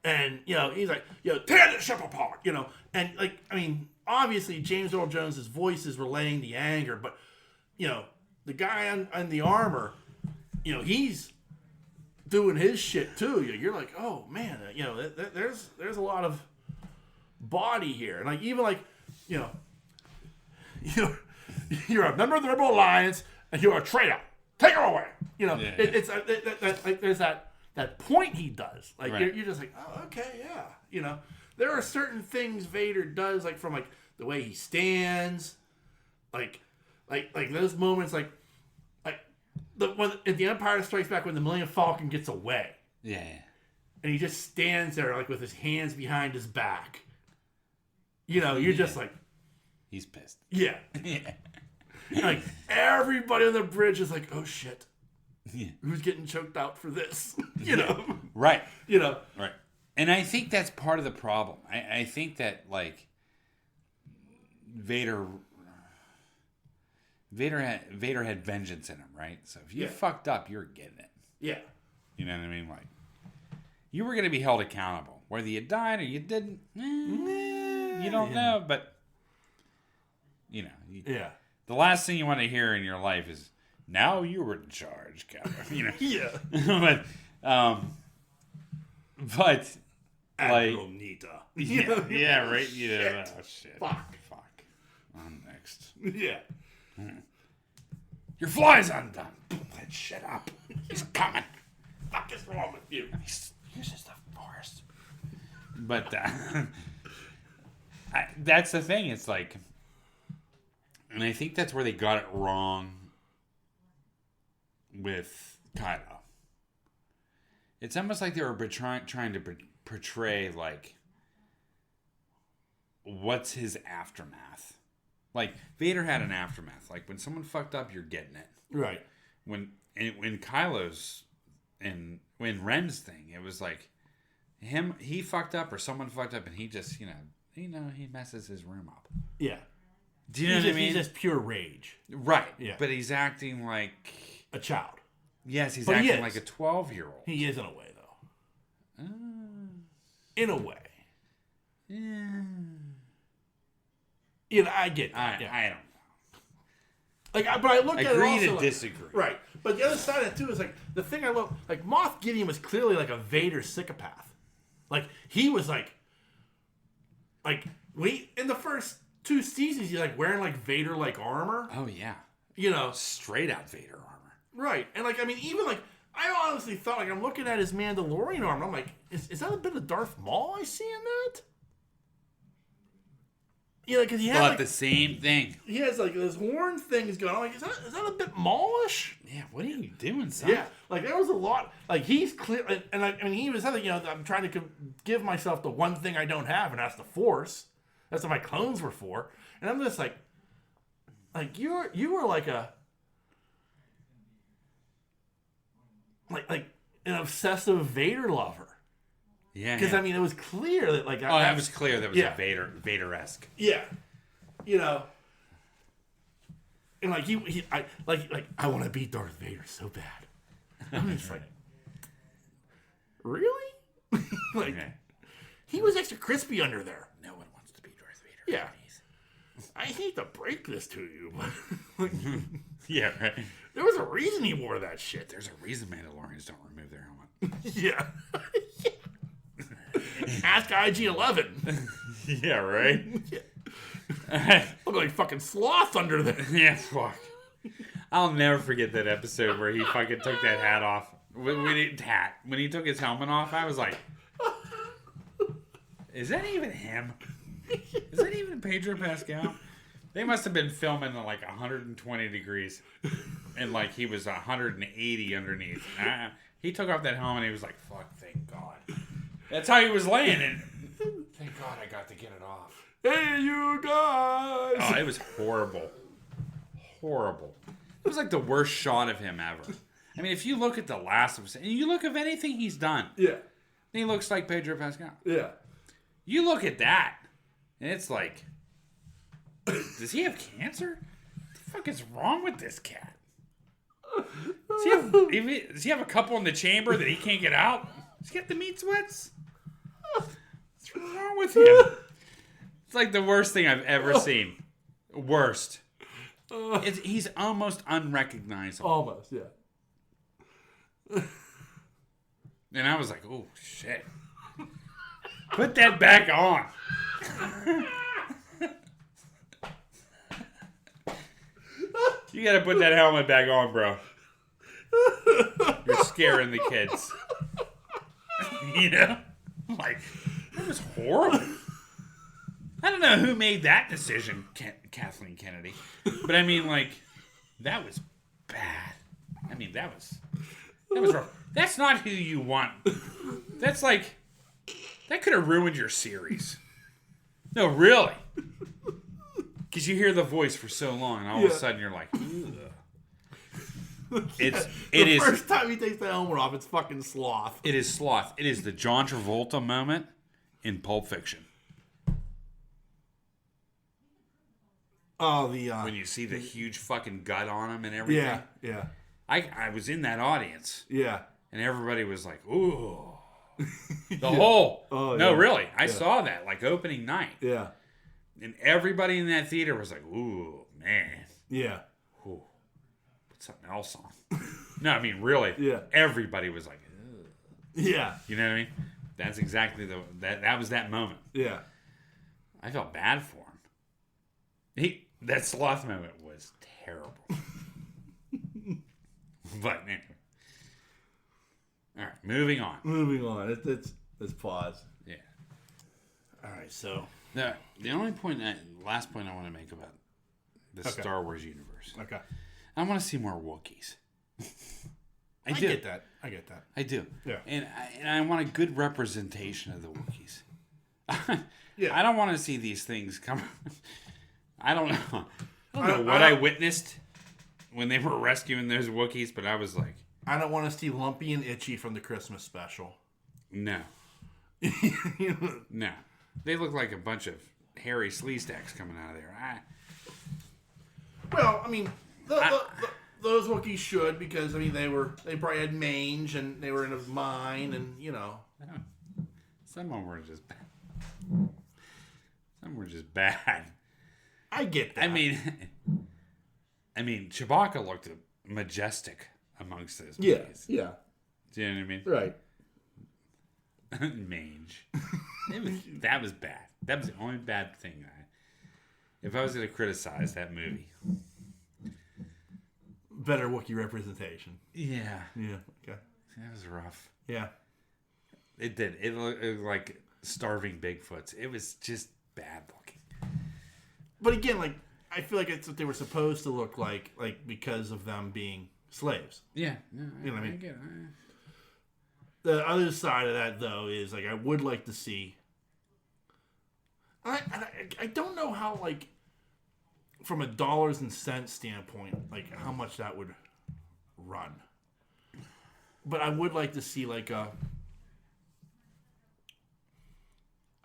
and he's like, tear the ship apart, and like I mean, obviously James Earl Jones' voice is relaying the anger, but the guy on the armor, he's doing his shit too. You're like, oh man, there's a lot of body here, and like even like you're a member of the Rebel Alliance, and you're a traitor. Take her away. It's like there's that point he does. Like right. you're just like, oh, okay, yeah. There are certain things Vader does, like from like the way he stands, like those moments, like the one at the Empire Strikes Back when the Millennium Falcon gets away. Yeah. And he just stands there like with his hands behind his back. You're just like. He's pissed. Yeah. Yeah. Like, everybody on the bridge is like, oh, shit. Yeah. Who's getting choked out for this? Right. Right. And I think that's part of the problem. I think that, like, Vader had vengeance in him, right? So if you fucked up, you're getting it. Yeah. You know what I mean? Like, you were going to be held accountable. Whether you died or you didn't, you don't know, but... Yeah. The last thing you want to hear in your life is, now you were in charge, Captain. Yeah. but Admiral like, Nita. yeah, right. Shit. Oh, shit. Fuck. I'm next. Yeah. Your fly's undone. Boom that shit up. He's coming. Fuck is wrong with you? He uses the Force. But that's the thing. It's like, and I think that's where they got it wrong with Kylo. It's almost like they were trying to portray, like, what's his aftermath. Like, Vader had an aftermath. Like, when someone fucked up, you're getting it. Right. When Kylo's and when Ren's thing, it was like he fucked up or someone fucked up, and he just he messes his room up. Yeah. Do you know what I mean? He's just pure rage. Right. Yeah. But he's acting like a child. Yes, he's acting like a 12-year-old. He is in a way, though. In a way. Yeah. I get that. I don't know. Like, but I look at it Agree also to disagree. Right. But the other side of it, too, is, like, the thing I love, like, Moff Gideon was clearly, like, a Vader psychopath. Like, he was, like, in the first 2 seasons, he's, like, wearing, like, Vader-like armor. Oh, yeah. Straight out Vader armor. Right. And, like, I mean, even, like, I honestly thought, like, I'm looking at his Mandalorian armor. I'm like, is that a bit of Darth Maul I see in that? Because he has like the same thing. He has like this horn thing going. I'm like, is that a bit Maulish? Yeah, what are you doing, son? Yeah, like there was a lot. Like he's clear, and he was saying, I'm trying to give myself the one thing I don't have, and that's the Force. That's what my clones were for. And I'm just like you were like a like an obsessive Vader lover. Yeah, because I mean, it was clear that like that was clear. That was a Vader-esque. Yeah, and like I want to beat Darth Vader so bad. I'm just like, really? Like, he was extra crispy under there. No one wants to beat Darth Vader. Yeah. I hate to break this to you, but yeah, right. There was a reason he wore that shit. There's a reason Mandalorians don't remove their helmet. Yeah. Ask IG-11. Yeah, right? Yeah. Look like fucking sloth under there. Yeah, fuck. I'll never forget that episode where he fucking took that hat off. When he took his helmet off, I was like, is that even him? Is that even Pedro Pascal? They must have been filming at like 120 degrees. And like he was 180 underneath. He took off that helmet and he was like, fuck, thank God. That's how he was laying in. Thank God I got to get it off. Hey, you guys! Oh, it was horrible. Horrible. It was like the worst shot of him ever. I mean, if you look at the last of him, and you look at anything he's done, yeah, he looks like Pedro Pascal. Yeah. You look at that, and it's like, does he have cancer? What the fuck is wrong with this cat? Does he have a couple in the chamber that he can't get out? Does he get the meat sweats? What's wrong with him? It's like the worst thing I've ever seen. Worst. He's almost unrecognizable. Almost, yeah. And I was like, oh, shit. Put that back on. You gotta put that helmet back on, bro. You're scaring the kids. Like, that was horrible. I don't know who made that decision, Kathleen Kennedy. But I mean, like, that was bad. I mean, that was rough. That's not who you want. That's like, that could have ruined your series. No, really. Because you hear the voice for so long, and all of a sudden you're like, ugh. The first time he takes the helmet off, it's fucking sloth. It is sloth. It is the John Travolta moment in Pulp Fiction. Oh, when you see the huge fucking gut on him and everything. Yeah. I was in that audience. Yeah. And everybody was like, ooh. Whole. Oh, no, really. I saw that, like, opening night. Yeah. And everybody in that theater was like, ooh, man. Yeah. Ooh. Put something else on. No, I mean, really. Yeah. Everybody was like, ugh. Yeah. You know what I mean? That's exactly that was that moment. Yeah. I felt bad for him. That sloth moment was terrible. But anyway. All right, moving on. Let's pause. Yeah. All right, so the last point I want to make about the Star Wars universe. Okay. I want to see more Wookiees. I get that. I do. Yeah. And I want a good representation of the Wookiees. Yeah. I don't want to see these things come. I don't know. I don't know what I witnessed when they were rescuing those Wookiees, but I was like, I don't want to see Lumpy and Itchy from the Christmas special. no. No. They look like a bunch of hairy sleestacks coming out of there. Well, I mean, those Wookiees should, because, I mean, they probably had mange, and they were in a mine, and, you know. Some of them were just bad. Some were just bad. I get that. I mean, Chewbacca looked majestic amongst those movies. Yeah. Do you know what I mean? Right. Mange. That was bad. That was the only bad thing. If I was going to criticize that movie. Better Wookiee representation. Yeah. Yeah. Okay. That was rough. Yeah. It did. It looked like starving Bigfoots. It was just bad looking. But again, like, I feel like it's what they were supposed to look like because of them being slaves. Yeah. You know what I mean? get it. The other side of that, though, is, like, I would like to see... I don't know how, like, from a dollars and cents standpoint, like, how much that would run. But I would like to see, like, I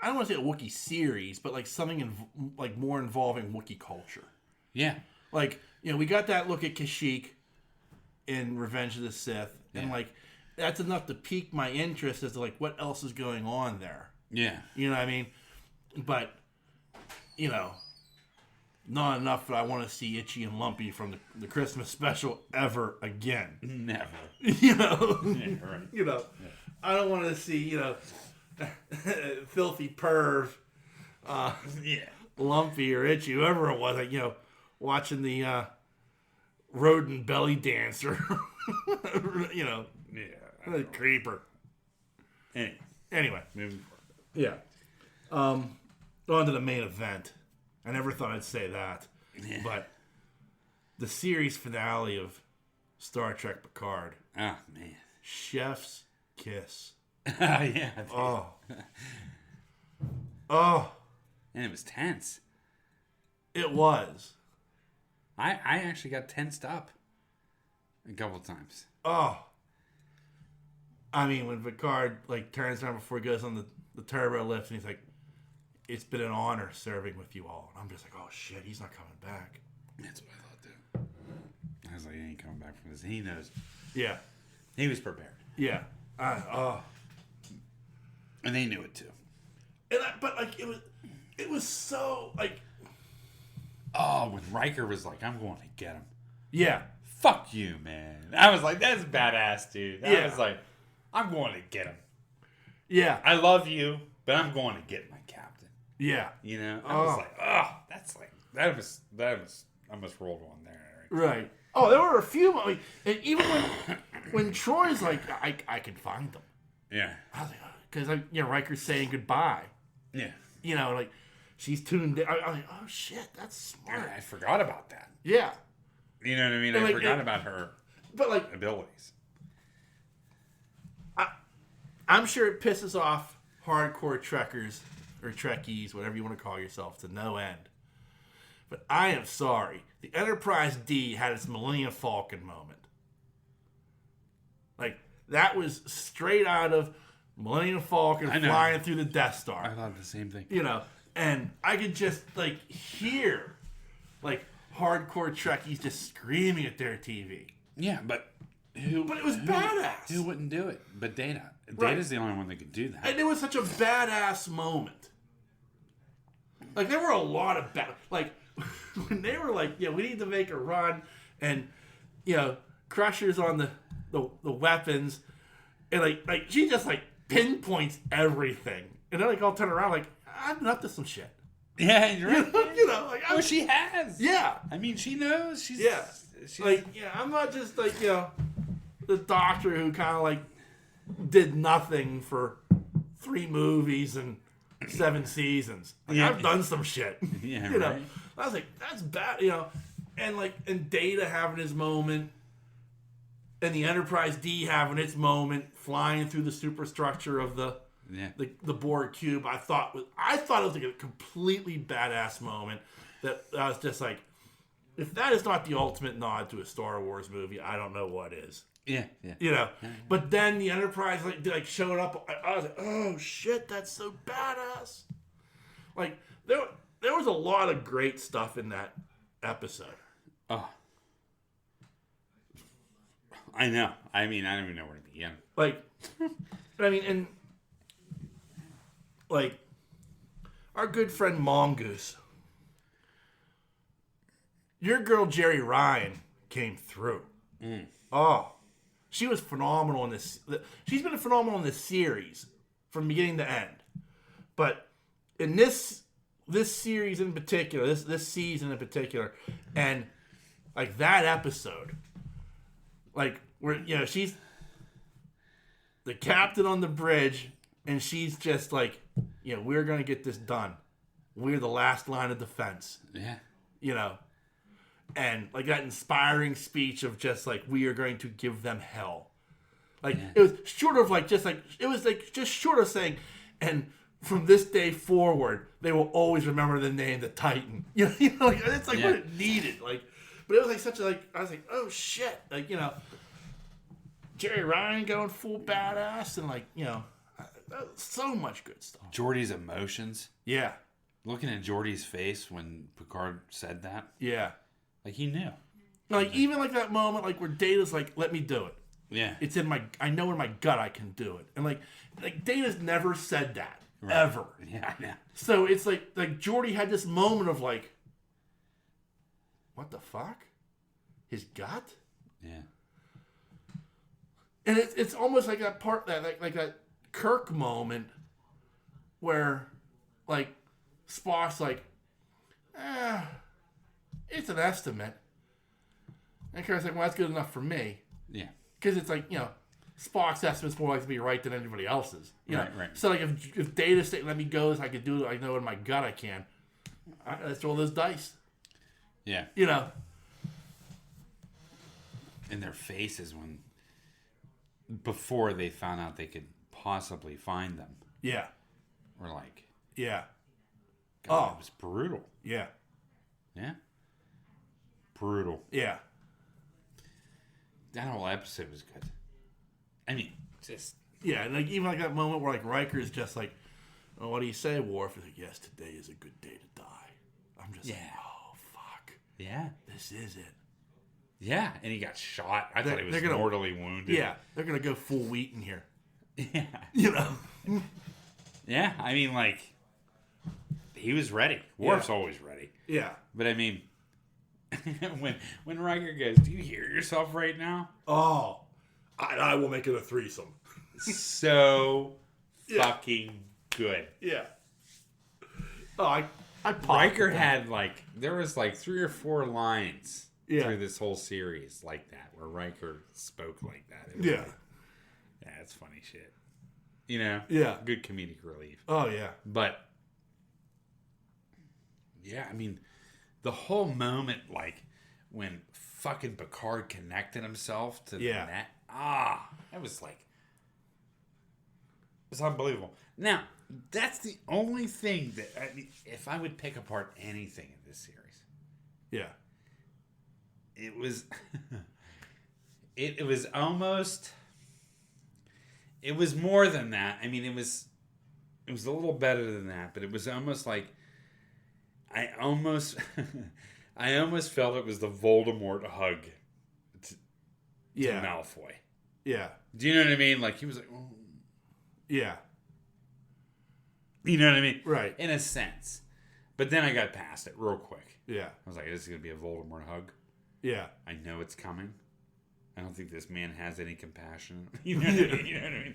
don't want to say a Wookiee series, but, like, something, like, more involving Wookiee culture. Yeah. Like, you know, we got that look at Kashyyyk in Revenge of the Sith, and, like, that's enough to pique my interest as to, like, what else is going on there. Yeah. You know what I mean? But, you know, not enough that I want to see Itchy and Lumpy from the Christmas special ever again. Never. You know? Yeah, right. You know, yeah. I don't want to see, you know, filthy perv, Lumpy or Itchy, whoever it was, like, you know, watching the rodent belly dancer. You know. Yeah. Creeper. Anyway. Moving forward. Yeah. On to the main event. I never thought I'd say that. Yeah. But the series finale of Star Trek Picard. Oh, man. Chef's kiss. Yeah. Oh. Oh. And it was tense. It was. I actually got tensed up a couple times. Oh. I mean, when Picard, like, turns around before he goes on the turbo lift, and he's like, "It's been an honor serving with you all." And I'm just like, oh, shit, he's not coming back. That's what I thought, too. I was like, he ain't coming back from this. He knows. Yeah. He was prepared. Yeah. And they knew it, too. But, like, it was so, like... Oh, when Riker was like, "I'm going to get him." Yeah. Fuck you, man. I was like, that's badass, dude. I was like, I'm going to get him. Yeah. I love you, but I'm going to get my captain. Yeah. You know? I was like, oh, that's like, that was, I almost rolled one there. Right. Oh, there were a few, like, and even when Troy's like, I can find them. Yeah. I was like, because, you know, Riker's saying goodbye. Yeah. You know, like, she's tuned in. I was like, oh, shit, that's smart. I forgot about that. Yeah. You know what I mean? And I forgot about her abilities. I'm sure it pisses off hardcore Trekkers or Trekkies, whatever you want to call yourself, to no end. But I am sorry. The Enterprise D had its Millennium Falcon moment. Like, that was straight out of Millennium Falcon flying through the Death Star. I thought the same thing. You know, and I could just, like, hear, like, hardcore Trekkies just screaming at their TV. Yeah, but But it was badass. Who wouldn't do it? But Data. Right. Data's the only one that could do that. And it was such a badass moment. Like, there were a lot of like, when they were like, yeah, we need to make a run, and, you know, Crusher's on the weapons, and, like she just, like, pinpoints everything. And then, like, I'll turn around, like, I've been up to some shit. Yeah, you're right. You know, like, well, she has. Yeah. I mean, she knows. She's like, yeah, I'm not just, like, you know, the doctor who kind of, like, did nothing for 3 movies and 7 seasons. Like, I've done some shit. Yeah, you know, right. I was like, that's bad, you know, and, like, and Data having his moment, and the Enterprise D having its moment, flying through the superstructure of the Borg cube. I thought it was like a completely badass moment. That I was just like, if that is not the ultimate nod to a Star Wars movie, I don't know what is. Yeah. You know. But then the Enterprise like showed up. I was like, oh shit, that's so badass. Like there was a lot of great stuff in that episode. Oh. I know. I mean, I don't even know where to begin. Like, I mean, and like our good friend Mongoose, your girl Jerry Ryan came through. Oh, she was phenomenal in this. She's been phenomenal in this series from beginning to end. But in this series in particular, this season in particular, and like that episode, like where she's the captain on the bridge, and she's just like, we're gonna get this done. We're the last line of defense. Yeah. And like that inspiring speech of just like, we are going to give them hell. Like it was short of like just short of saying, and from this day forward, they will always remember the name the Titan. Like it's like what it needed. Like, but it was like such a I was like, oh shit, like Jerry Ryan going full badass and like so much good stuff. Geordi's emotions. Yeah. Looking at Geordi's face when Picard said that. Yeah. Like he knew. Like even like that moment like where Data's like, let me do it. Yeah. It's I know in my gut I can do it. And like Data's never said that. Right. Ever. Yeah, I know. So it's like Geordi had this moment of like, what the fuck? His gut? Yeah. And it's almost like that part that like that Kirk moment where like Spock's like, it's an estimate. And Kirk's like, well, that's good enough for me. Yeah. Because it's like, Spock's estimate's more likely to be right than anybody else's. Right. So like if Data's saying, let me go, I can do it, I know in my gut I can. Let's roll those dice. Yeah. In their faces before they found out they could possibly find them. Yeah. Were like. Yeah. God, it was brutal. Yeah. Yeah. Brutal. Yeah. That whole episode was good. I mean, just... Yeah, and like even like that moment where like Riker's just like, oh, what do you say, Worf? He's like, yes, today is a good day to die. I'm just like, oh, fuck. Yeah. This is it. Yeah, and he got shot. I thought he was mortally wounded. Yeah, they're going to go full Wheaton here. Yeah. Yeah, I mean, like, he was ready. Worf's always ready. Yeah. But I mean, when Riker goes, do you hear yourself right now? Oh, I will make it a threesome. So fucking good. Yeah. Oh, I Riker had there was 3 or 4 lines through this whole series like that, where Riker spoke like that. Yeah. It's funny shit. Yeah. Good comedic relief. Oh, yeah. But, yeah, I mean, the whole moment, when fucking Picard connected himself to the net. That was it's unbelievable. Now, that's the only thing that, if I would pick apart anything in this series. Yeah. It was, it was almost, it was more than that. I mean, it was a little better than that, but it was almost like, I almost felt it was the Voldemort hug to Malfoy. Yeah. Do you know what I mean? He was like, oh. Yeah. You know what I mean? Right. In a sense. But then I got past it real quick. Yeah. I was like, this is going to be a Voldemort hug. Yeah. I know it's coming. I don't think this man has any compassion. You know what I mean? You know what I mean?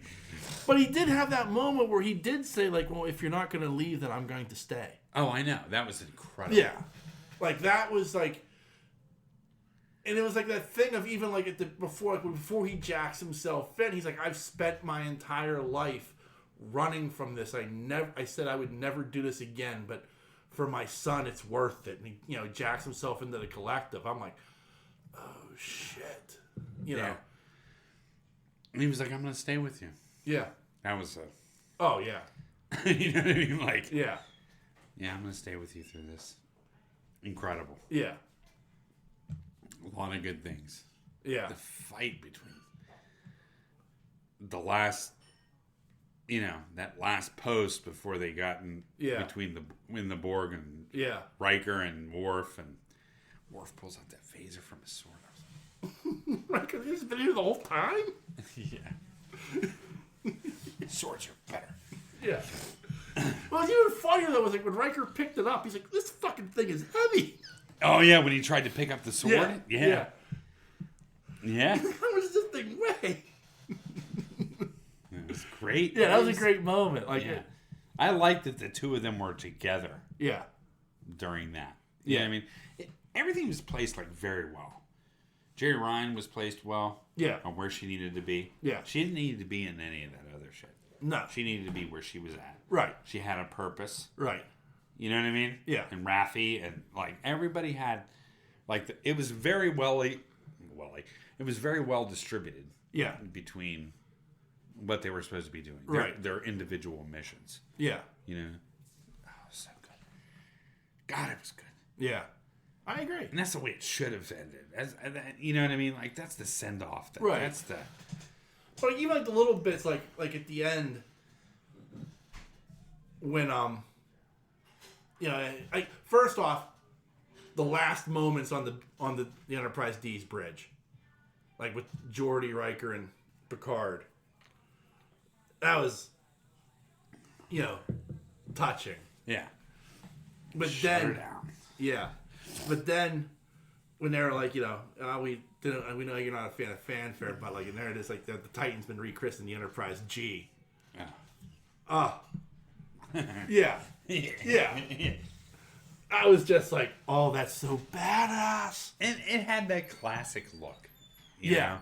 But he did have that moment where he did say, well, if you're not going to leave, then I'm going to stay. Oh, I know. That was incredible. Yeah. That was and it was that thing of even before he jacks himself in, he's like, I've spent my entire life running from this. I said I would never do this again, but for my son, it's worth it. And he, jacks himself into the collective. I'm like, oh shit, you know. And he was like, I'm going to stay with you. Yeah. That was Oh, yeah. you know what I mean? Like, Yeah. yeah, I'm going to stay with you through this. Incredible. Yeah. A lot of good things. Yeah. The fight between the last, that last post before they got in between the Borg and Riker and Worf, and Worf pulls out that phaser from his sword. Riker, he's been here the whole time? Yeah. Swords are better. Yeah. Well, it's even funnier though was like when Riker picked it up, he's like, "This fucking thing is heavy." Oh yeah, when he tried to pick up the sword. Yeah. How much does this thing weigh? It was great. Yeah, that was a great moment. Like, I liked that the two of them were together. Yeah. During that. Yeah, I mean, everything was placed like very well. Jerry Ryan was placed well. Yeah. On where she needed to be. Yeah. She didn't need to be in any of that other shit. No. She needed to be where she was at. Right. She had a purpose. Right. You know what I mean? Yeah. And Raffi and like everybody had, like it was very it was very well distributed. Yeah. Between what they were supposed to be doing. Right. Their individual missions. Yeah. You know? Oh, so good. God, it was good. Yeah. I agree. And that's the way it should have ended. You know what I mean? Like, that's the send-off. Right. That's the... But even like the little bits, like at the end, when, first off, the last moments on the Enterprise D's bridge, like with Geordi, Riker, and Picard, that was, touching. Yeah. But Shut her then, down. yeah. But then, when they're like, we know you're not a fan of fanfare, but like, and there it is, like the Titan's been rechristened the Enterprise G. Yeah. Yeah. I was just like, oh, that's so badass. And it had that classic look. You know?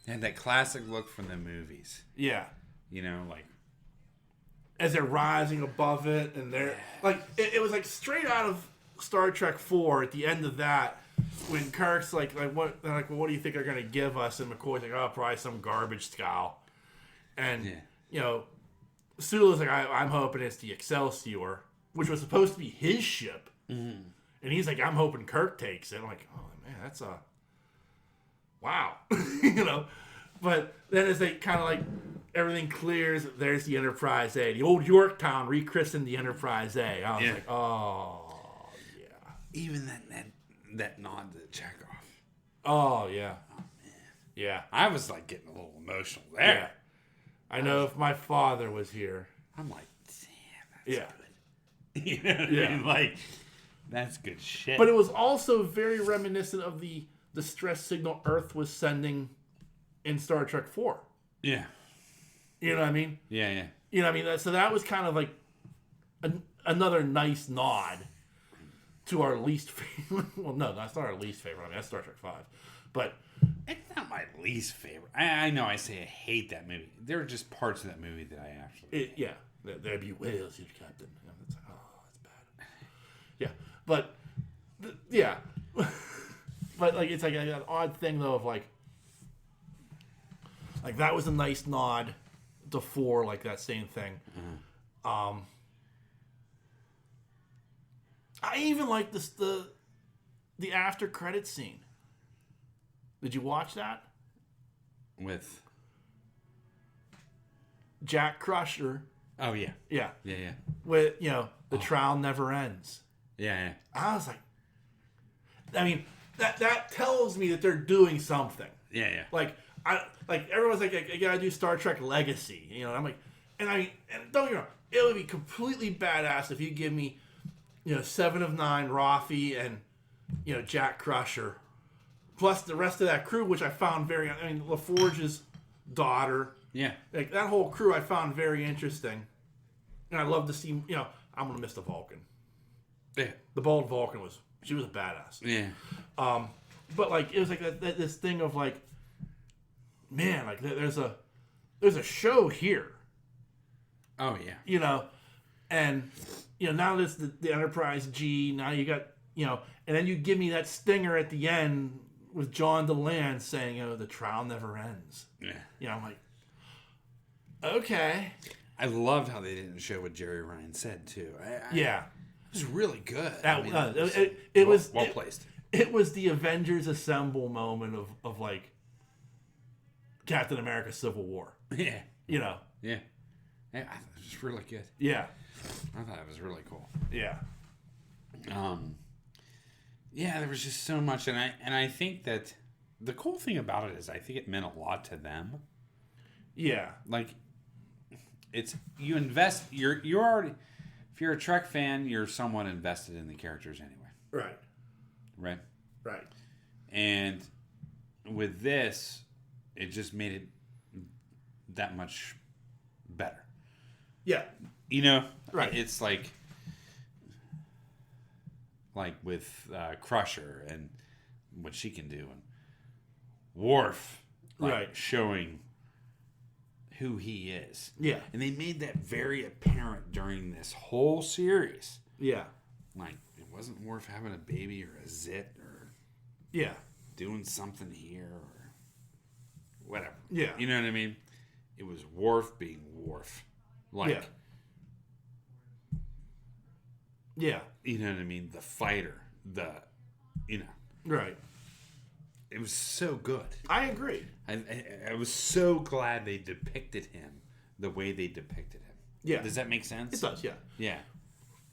It had that classic look from the movies. Yeah. Like... As they're rising above it, and they're... Like, it was like straight out of Star Trek 4 at the end of that, when Kirk's like what? They're like, well, what do you think they're going to give us? And McCoy's like, oh, probably some garbage scow. And, Sula's like, I'm hoping it's the Excelsior, which was supposed to be his ship. Mm-hmm. And he's like, I'm hoping Kirk takes it. I'm like, oh, man, that's a... Wow. But then as they kind of like... Everything clears. There's the Enterprise A. The old Yorktown rechristened the Enterprise A. I was like, oh, yeah. Even that nod to Chekhov. Oh, yeah. Oh, man. Yeah. I was like getting a little emotional there. Yeah. I know if my father was here. I'm like, damn, that's good. You know what I mean? Like, that's good shit. But it was also very reminiscent of the distress signal Earth was sending in Star Trek 4. Yeah. You know what I mean? Yeah. You know what I mean? So that was kind of like another nice nod to our least favorite. Well, no, that's not our least favorite. I mean, that's Star Trek 5. But it's not my least favorite. I know I say I hate that movie. There are just parts of that movie that I actually... There be whales, you captain. It's like, oh, that's bad. Yeah. But, but like, it's like an odd thing, though, of like that was a nice nod to 4, like that same thing. Mm-hmm. I even like the after credit scene. Did you watch that? With Jack Crusher. Oh yeah. Yeah. Yeah. With the trial never ends. Yeah. I was like, I mean, that tells me that they're doing something. Yeah. Like everyone's like, you gotta do Star Trek Legacy, I'm like, and don't get me wrong, it would be completely badass if you give me, 7 of 9, Raffi, and Jack Crusher, plus the rest of that crew, which I found LaForge's daughter, like that whole crew I found very interesting, and I love to see, I'm gonna miss the Vulcan, the bald Vulcan she was a badass, but like it was like this thing of like, man, like there's a show here. Oh yeah. And now there's the Enterprise G. Now you got and then you give me that stinger at the end with John DeLand saying, the trial never ends. Yeah. I'm like, Okay. I loved how they didn't show what Jerry Ryan said too. Yeah. It was really good. It was well placed. It was the Avengers Assemble moment of like Captain America Civil War. Yeah. You know. Yeah. Yeah, I thought it was really good. Yeah. I thought it was really cool. Yeah. Yeah, there was just so much, and I think that the cool thing about it is I think it meant a lot to them. Yeah. Like, it's you invest. You're already, if you're a Trek fan, you're somewhat invested in the characters anyway. Right. Right. Right. And with this, it just made it that much better. Yeah. You know, right. It's like with Crusher and what she can do, and Worf, right, showing who he is. Yeah. And they made that very apparent during this whole series. Yeah. Like, it wasn't Worf having a baby or a zit or yeah, doing something here or whatever. Yeah. You know what I mean? It was Worf being Worf. Like, yeah. Yeah. You know what I mean? The fighter. Right. It was so good. I agree. I was so glad they depicted him the way they depicted him. Yeah. Does that make sense? It does, yeah. Yeah.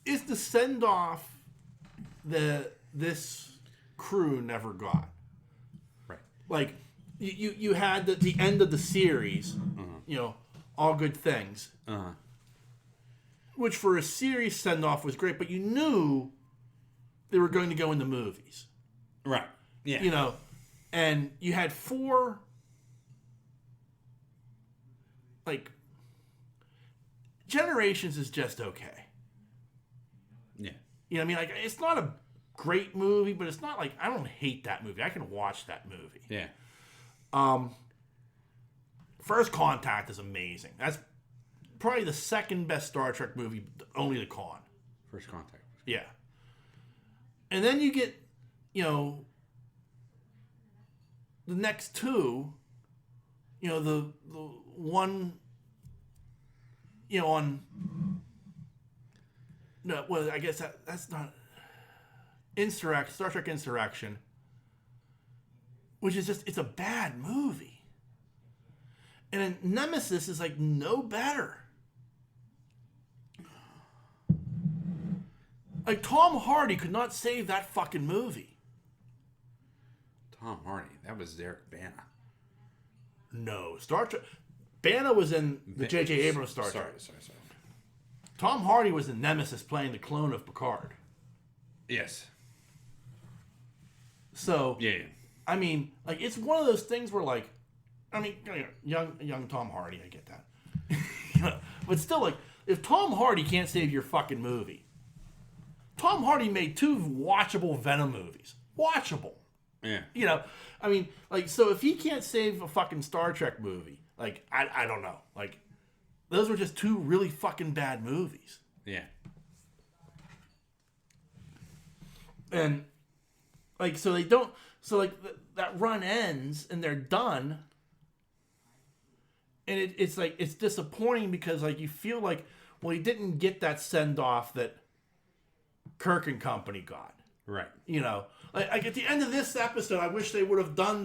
Is the send-off that this crew never got. Right. Like, you had the end of the series, you know, All Good Things. Uh-huh. Which for a series send-off was great, but you knew they were going to go in the movies. Right. Yeah. You know, and you had 4, like, Generations is just okay. Yeah. You know what I mean? Like, it's not a great movie, but it's not like, I don't hate that movie. I can watch that movie. Yeah. First Contact is amazing. That's probably the second best Star Trek movie, only the Con. First Contact. Yeah. And then you get, you know, the next 2, you know, the one, you know, on, no, well, I guess that's not, Star Trek Insurrection, which is just, it's a bad movie. And then Nemesis is like no better. Like, Tom Hardy could not save that fucking movie. Tom Hardy. That was Derek Bana. No. Star Trek. Bana was in the J.J. Abrams Star Trek. Sorry. Tom Hardy was in Nemesis playing the clone of Picard. Yes. So, yeah. I mean, like, it's one of those things where, like, I mean, young Tom Hardy, I get that. But still, like, if Tom Hardy can't save your fucking movie, Tom Hardy made 2 watchable Venom movies. Watchable. Yeah. You know, I mean, like, so if he can't save a fucking Star Trek movie, like, I don't know. Like, those were just 2 really fucking bad movies. Yeah. And, like, so they don't, so, like, that run ends and they're done. And it's, like, it's disappointing because, like, you feel like, well, he didn't get that send-off that Kirk and company got. Right. You know, like at the end of this episode, I wish they would have done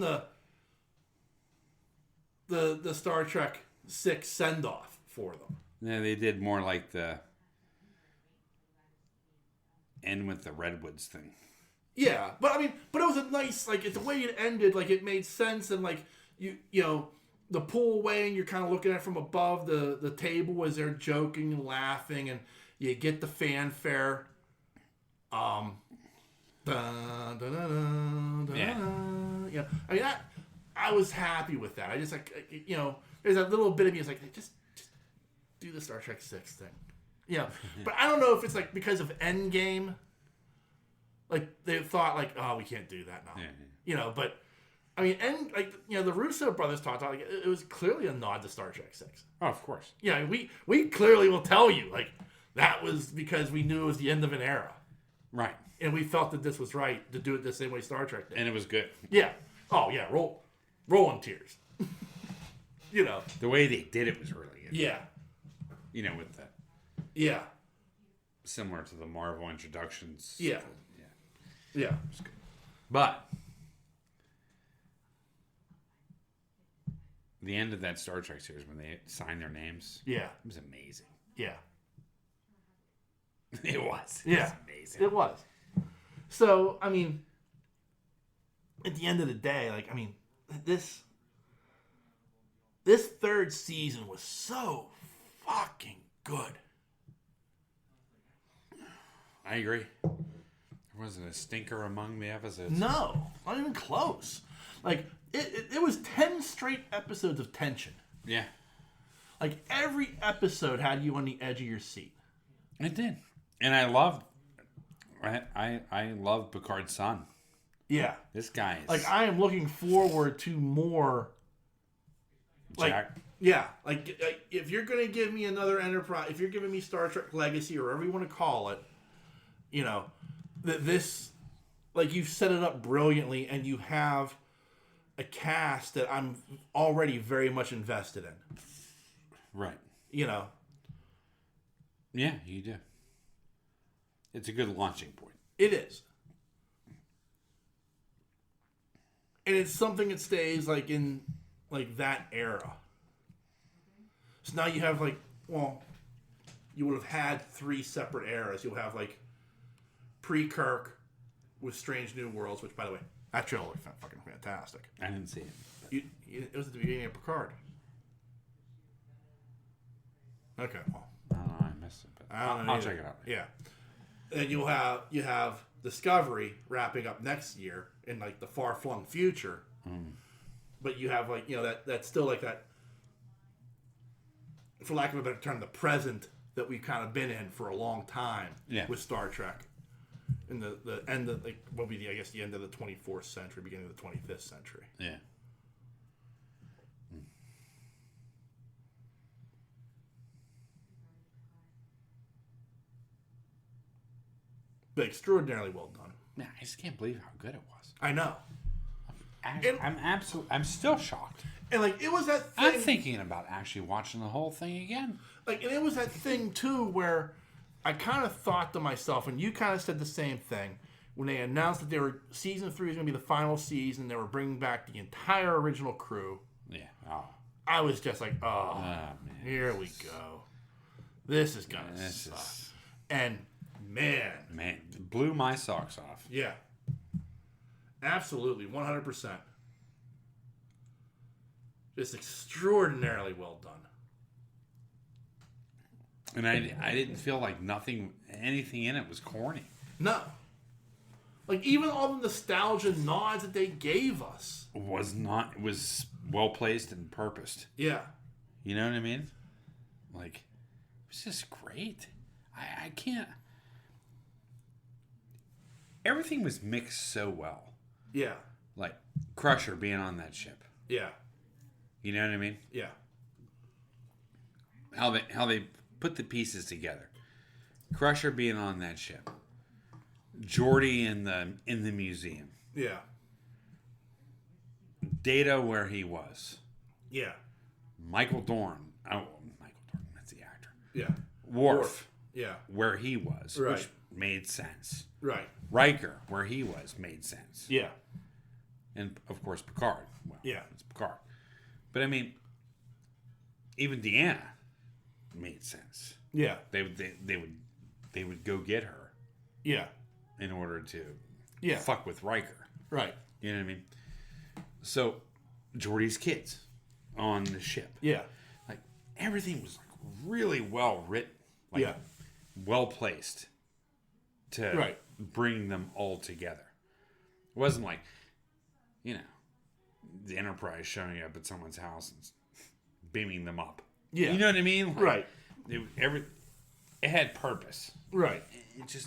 the Star Trek 6 send-off for them. Yeah, they did more like the end with the Redwoods thing. Yeah, but I mean, but it was a nice, like, it's the way it ended, like, it made sense, and, like, you know, the pull away, and you're kind of looking at it from above the table as they're joking and laughing, and you get the fanfare. Dun, dun, dun, dun, dun, Yeah. You know, I mean, I was happy with that. I just, like, you know, there's that little bit of me that's like, just do the Star Trek 6 thing. You know, but I don't know if it's, like, because of Endgame. Like, they thought, like, oh, we can't do that now. Yeah. You know, but, I mean, and, like, you know, the Russo brothers talked about, like, it was clearly a nod to Star Trek 6. Oh, of course. Yeah, we clearly will tell you, like, that was because we knew it was the end of an era. Right. And we felt that this was right to do it the same way Star Trek did. And it was good. Yeah. Oh, yeah. Rolling tears. you know. The way they did it was really good. Yeah. You know, with the... Yeah. Similar to the Marvel introductions. Yeah. Yeah. Yeah. It's good. But... the end of that Star Trek series, when they signed their names... Yeah. It was amazing. Yeah. It was. Yeah. It was amazing. It was. So, I mean... at the end of the day, like, I mean, this third season was so fucking good. I agree. There wasn't a stinker among the episodes. No, not even close. Like, it was 10 straight episodes of tension. Yeah. Like, every episode had you on the edge of your seat. It did. And I loved... I love Picard's son. Yeah. This guy is... like, I am looking forward to more... like, Jack. yeah. Like, if you're going to give me another Enterprise... if you're giving me Star Trek Legacy, or whatever you want to call it, you know, this... like, you've set it up brilliantly, and you have a cast that I'm already very much invested in. Right. You know? Yeah, you do. It's a good launching point. It is. And it's something that stays, like, in, like, that era. So now you have, like, well, you would have had 3 separate eras. You'll have, like, pre-Kirk with Strange New Worlds, which, by the way, that trailer looked fucking fantastic. I didn't see it. It was at the beginning of Picard. Okay, well. I don't know. I missed it. But I'll check it out. Yeah. And you have Discovery wrapping up next year in, like, the far-flung future. But you have, like, you know, that's still like that, for lack of a better term, the present that we've kind of been in for a long time with Star Trek. In the end of, like, what would be, I guess, the end of the 24th century, beginning of the 25th century. Yeah. But extraordinarily well done. Man, I just can't believe how good it was. I know. I'm still shocked. And, like, it was that thing. I'm thinking about actually watching the whole thing again. Like, and it was that thing, too, where I kind of thought to myself, and you kind of said the same thing, when they announced that season 3 was going to be the final season, they were bringing back the entire original crew. Yeah. Oh. I was just like, man. Here we go. This is going to suck. And, man. Man, it blew my socks off. Yeah. Absolutely. 100%. Just extraordinarily well done. And I didn't feel like anything in it was corny. No. Like, even all the nostalgia nods that they gave us. It was well placed and purposed. Yeah. You know what I mean? Like, it was just great. I can't... everything was mixed so well. Yeah. Like, Crusher being on that ship. Yeah. You know what I mean? Yeah. How they put the pieces together. Crusher being on that ship. Geordi in the museum. Yeah. Data where he was. Yeah. Michael Dorn. Oh, Michael Dorn. That's the actor. Yeah. Worf. Yeah. Where he was. Right. Which made sense. Right. Riker. Where he was made sense. Yeah. And, of course, Picard. Well, yeah. It's Picard. But, I mean, even Deanna made sense. Yeah. They would go get her. Yeah. In order to fuck with Riker. Right. You know what I mean? So, Geordi's kids on the ship. Yeah. Like, everything was, like, really well written. Like, well placed to bring them all together. It wasn't like, you know, the Enterprise showing up at someone's house and beaming them up. Yeah. You know what I mean? Like, right. It had purpose. Right.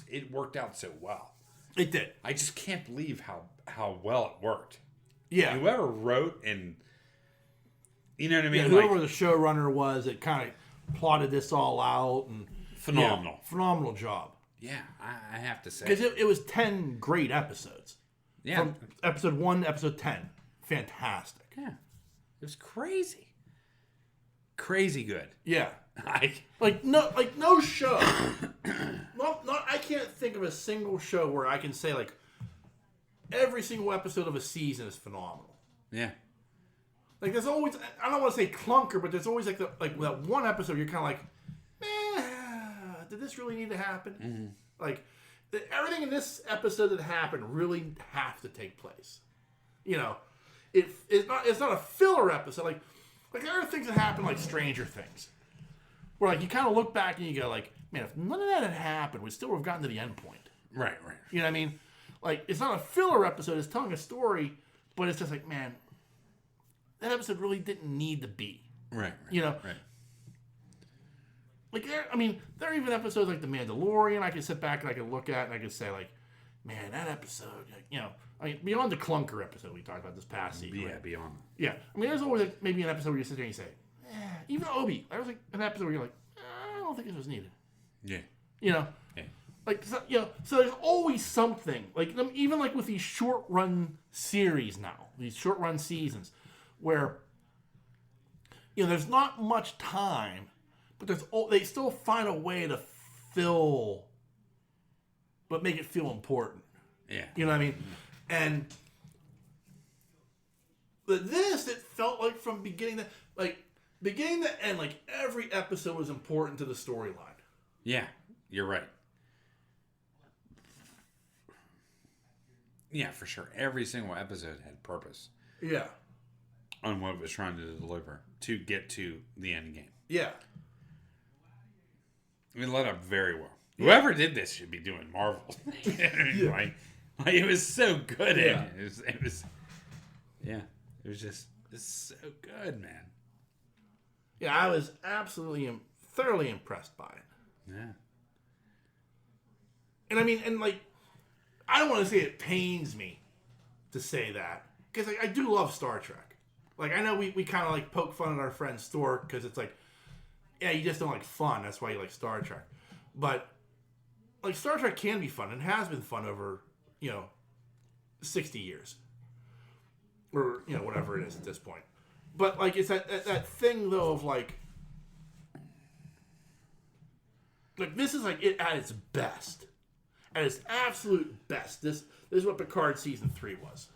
It worked out so well. It did. I just can't believe how well it worked. Yeah. Whoever wrote and, you know what I mean? Yeah, whoever the showrunner was, it kind of plotted this all out. And phenomenal. Yeah, phenomenal job. Yeah, I have to say. Because it was 10 great episodes. Yeah. From episode 1 to episode 10. Fantastic. Yeah. It was crazy. crazy good. Yeah. I No show. not I can't think of a single show where I can say like every single episode of a season is phenomenal. Yeah. Like there's always, I don't want to say clunker, but there's always like that one episode you're kind of like, did this really need to happen? Mm-hmm. Like everything in this episode that happened really have to take place. You know, it's not a filler episode. Like there are things that happen like Stranger Things, where like you kind of look back and you go like, man, if none of that had happened, we'd still have gotten to the end point. Right. You know what I mean? Like it's not a filler episode; it's telling a story, but it's just like, man, that episode really didn't need to be. Right. You know? Right. Like, there are even episodes like The Mandalorian I can sit back and I can look at and I can say, like, man, that episode, you know, I mean, beyond the clunker episode we talked about this past season. Yeah, right? beyond. Yeah. I mean, there's always like, maybe an episode where you sit there and you say, even Obi, there was like an episode where you're like, I don't think this was needed. Yeah. You know? Yeah. Like, so, you know, so there's always something. Like, even like with these short run series now, these short run seasons, where, you know, there's not much time, but they still find a way to fill, but make it feel important. Yeah. You know what I mean? And but this, it felt like from beginning to end, like every episode was important to the storyline. Yeah, you're right. Yeah, for sure. Every single episode had purpose Yeah. on what it was trying to deliver to get to the end game. Yeah. It led up very well. Whoever did this should be doing Marvel. like it was so good. Yeah. It was so good, man. Yeah, I was absolutely thoroughly impressed by it. Yeah. And I mean, and like, I don't want to say it pains me to say that, because like, I do love Star Trek. Like, I know we kind of like poke fun at our friend Stork because it's like, yeah, you just don't like fun. That's why you like Star Trek. But like, Star Trek can be fun and has been fun over, 60 years. Or, whatever it is at this point. But like, it's that thing though of like this is like it at its best. At its absolute best. This is what Picard season 3 was.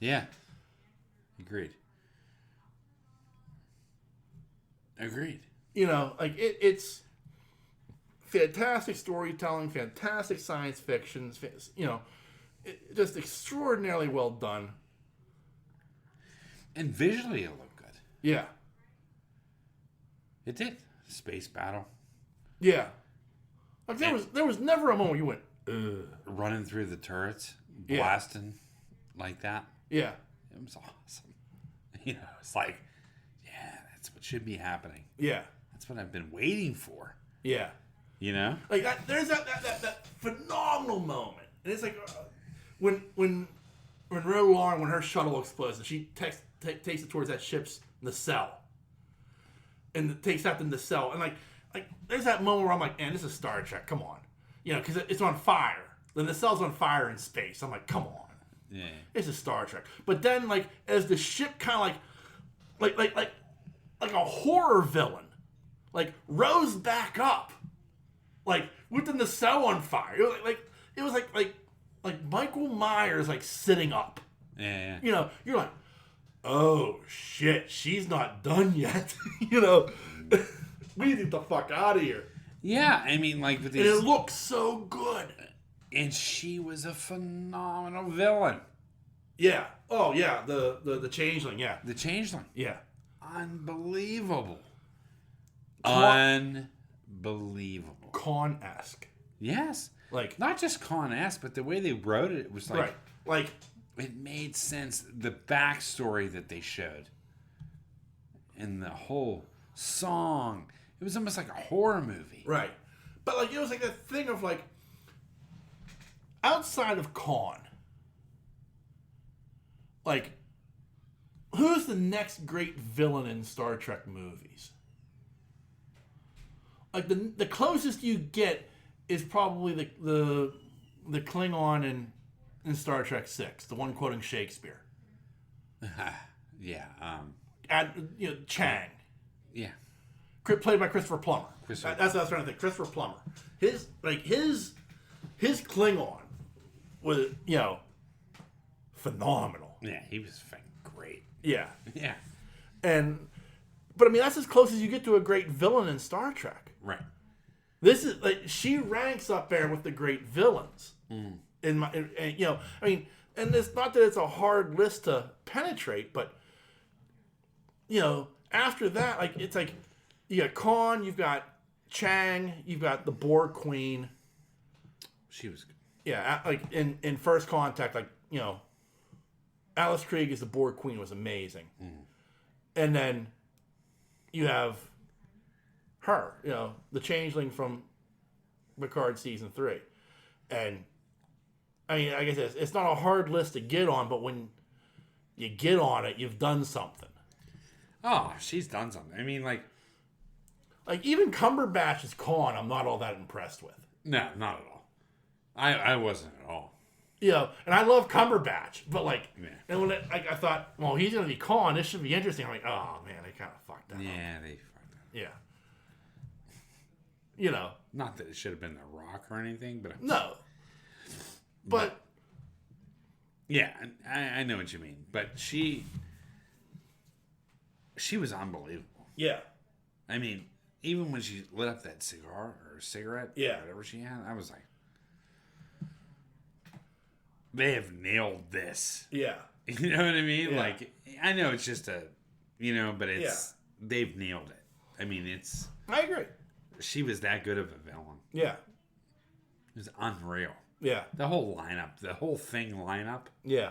Yeah. Agreed. Like it's fantastic storytelling, fantastic science fiction, just extraordinarily well done. And visually it looked good. Yeah. It did. Space battle. Yeah. Like there was never a moment where you went, ugh. Running through the turrets, blasting like that. Yeah. It was awesome. It's like, yeah, that's what should be happening. Yeah. That's what I've been waiting for. Yeah. Like that, there's that phenomenal moment. And it's like when Ro Long, when her shuttle explodes and she takes it towards that ship's nacelle. And takes that to the nacelle. And like there's that moment where I'm like, man, this is Star Trek. Come on. Because it's on fire. The nacelle's on fire in space. I'm like, come on. Yeah. This is Star Trek. But then, like, as the ship kind of like a horror villain, like, rose back up, like, with the nacelle on fire. It was like Michael Myers, like, sitting up. Yeah. You're like, oh, shit, she's not done yet. We need to get the fuck out of here. Yeah, I mean, like, with and it looks so good. And she was a phenomenal villain. Yeah. Oh, yeah. The Changeling, yeah. The Changeling. Yeah. Unbelievable. Unbelievable. Con-esque. Yes. Like, not just Con-esque, but the way they wrote it, it was like... Right. Like... It made sense. The backstory that they showed. And the whole song. It was almost like a horror movie. Right. But, like, it was like a thing of, like... Outside of Khan, like, who's the next great villain in Star Trek movies? Like, the closest you get is probably the Klingon in Star Trek 6, the one quoting Shakespeare. Yeah. Chang. Yeah. played by Christopher Plummer. That's what I was trying to think. Christopher Plummer. His Klingon was, phenomenal. Yeah, he was fucking great. Yeah. Yeah. But I mean, that's as close as you get to a great villain in Star Trek. Right. This is she ranks up there with the great villains. And it's not that it's a hard list to penetrate, but after that, it's like you got Khan, you've got Chang, you've got the Borg Queen. She was good. Yeah, in First Contact, Alice Krieg as the Borg Queen was amazing. And then you have her, the changeling from Picard season 3. And I mean, I guess it's not a hard list to get on, but when you get on it, you've done something. Oh, she's done something. I mean, like even Cumberbatch's Khan, I'm not all that impressed with. No, not at all. I wasn't at all. And I love Cumberbatch, but yeah. And when I thought, well, he's gonna be Khan, this should be interesting. I'm like, oh man, they kind of fucked that up. Yeah, they fucked up. Yeah. Not that it should have been The Rock or anything, but no. But yeah, I know what you mean. But she was unbelievable. Yeah. I mean, even when she lit up that cigar or cigarette, yeah, whatever she had, I was like, they have nailed this. Yeah. You know what I mean? Yeah. I know it's just but they've nailed it. I mean, I agree. She was that good of a villain. Yeah. It was unreal. Yeah. The whole lineup. Yeah.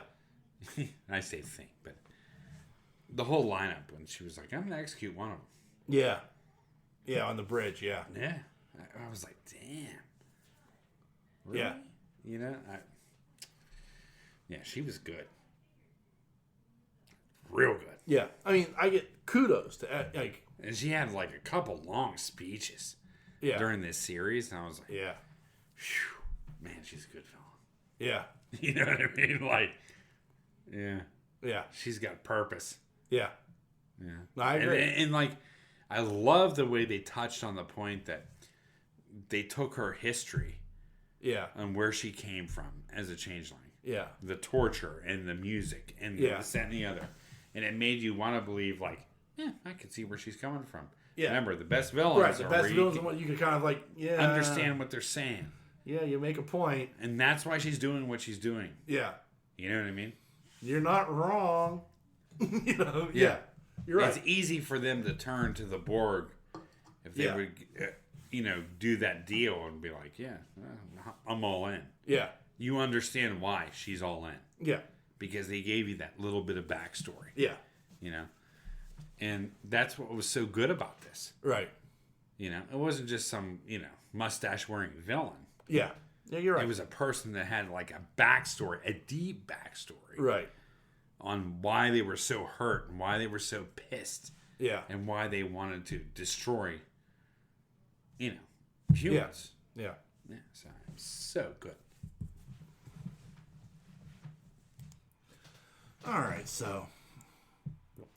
I say thing, but the whole lineup when she was like, I'm going to execute one of them. Yeah. Yeah, on the bridge, yeah. Yeah. I was like, damn. Really? Yeah. Yeah, she was good. Real good. Yeah. I mean, I get kudos to, and she had a couple long speeches during this series, and I was like, yeah. Phew, man, she's a good film. Yeah. You know what I mean? Yeah. Yeah. She's got purpose. Yeah. Yeah. No, I agree. And I love the way they touched on the point that they took her history. Yeah. And where she came from as a changeling. Yeah. The torture and the music and this, that, and the other. And it made you want to believe, I can see where she's coming from. Yeah. Remember, the best villains right, the best villains are what you can kind of understand what they're saying. Yeah, you make a point. And that's why she's doing what she's doing. Yeah. You know what I mean? You're not wrong. Yeah. You're right. It's easy for them to turn to the Borg if they would, do that deal and be like, I'm all in. Yeah. You understand why she's all in. Yeah. Because they gave you that little bit of backstory. Yeah. And that's what was so good about this. Right. It wasn't just some, mustache wearing villain. Yeah. Yeah, you're right. It was a person that had a backstory, a deep backstory. Right. On why they were so hurt and why they were so pissed. Yeah. And why they wanted to destroy, humans. Yeah. Yeah. So good. All right, so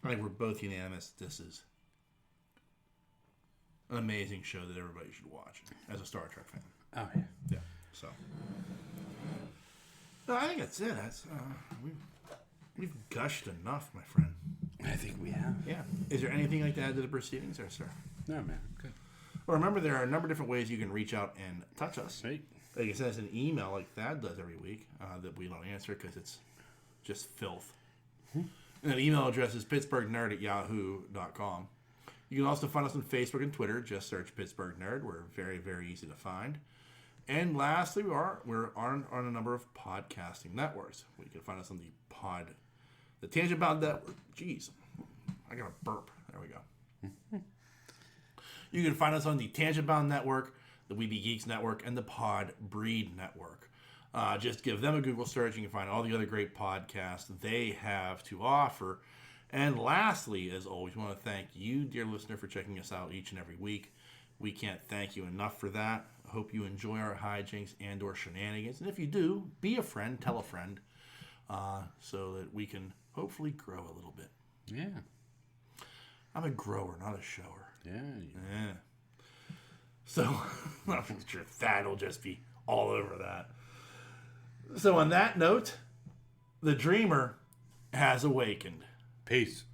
I think we're both unanimous. This is an amazing show that everybody should watch as a Star Trek fan. Oh yeah, yeah. So, no, I think that's it. That's we've gushed enough, my friend. I think we have. Yeah. Is there anything like that to the proceedings, there, sir? No, man. Good. Well, remember there are a number of different ways you can reach out and touch us. Right. You can send us an email like Thad does every week that we don't answer because it's just filth. And the email address is pittsburghnerd@yahoo.com. You can also find us on Facebook and Twitter. Just search Pittsburgh Nerd. We're very, very easy to find. And lastly, we're on a number of podcasting networks. You can find us on the Tangent Bound Network. Jeez, I got a burp. There we go. You can find us on the Tangent Bound Network, the Weeby Geeks Network, and the Pod Breed Network. Just give them a Google search. You can find all the other great podcasts they have to offer. And lastly, as always, we want to thank you, dear listener, for checking us out each and every week. We can't thank you enough for that. I hope you enjoy our hijinks and or shenanigans. And if you do, be a friend, tell a friend, so that we can hopefully grow a little bit. Yeah. I'm a grower, not a shower. Yeah. So, I'm sure Thad will just be all over that. So, on that note, the dreamer has awakened. Peace.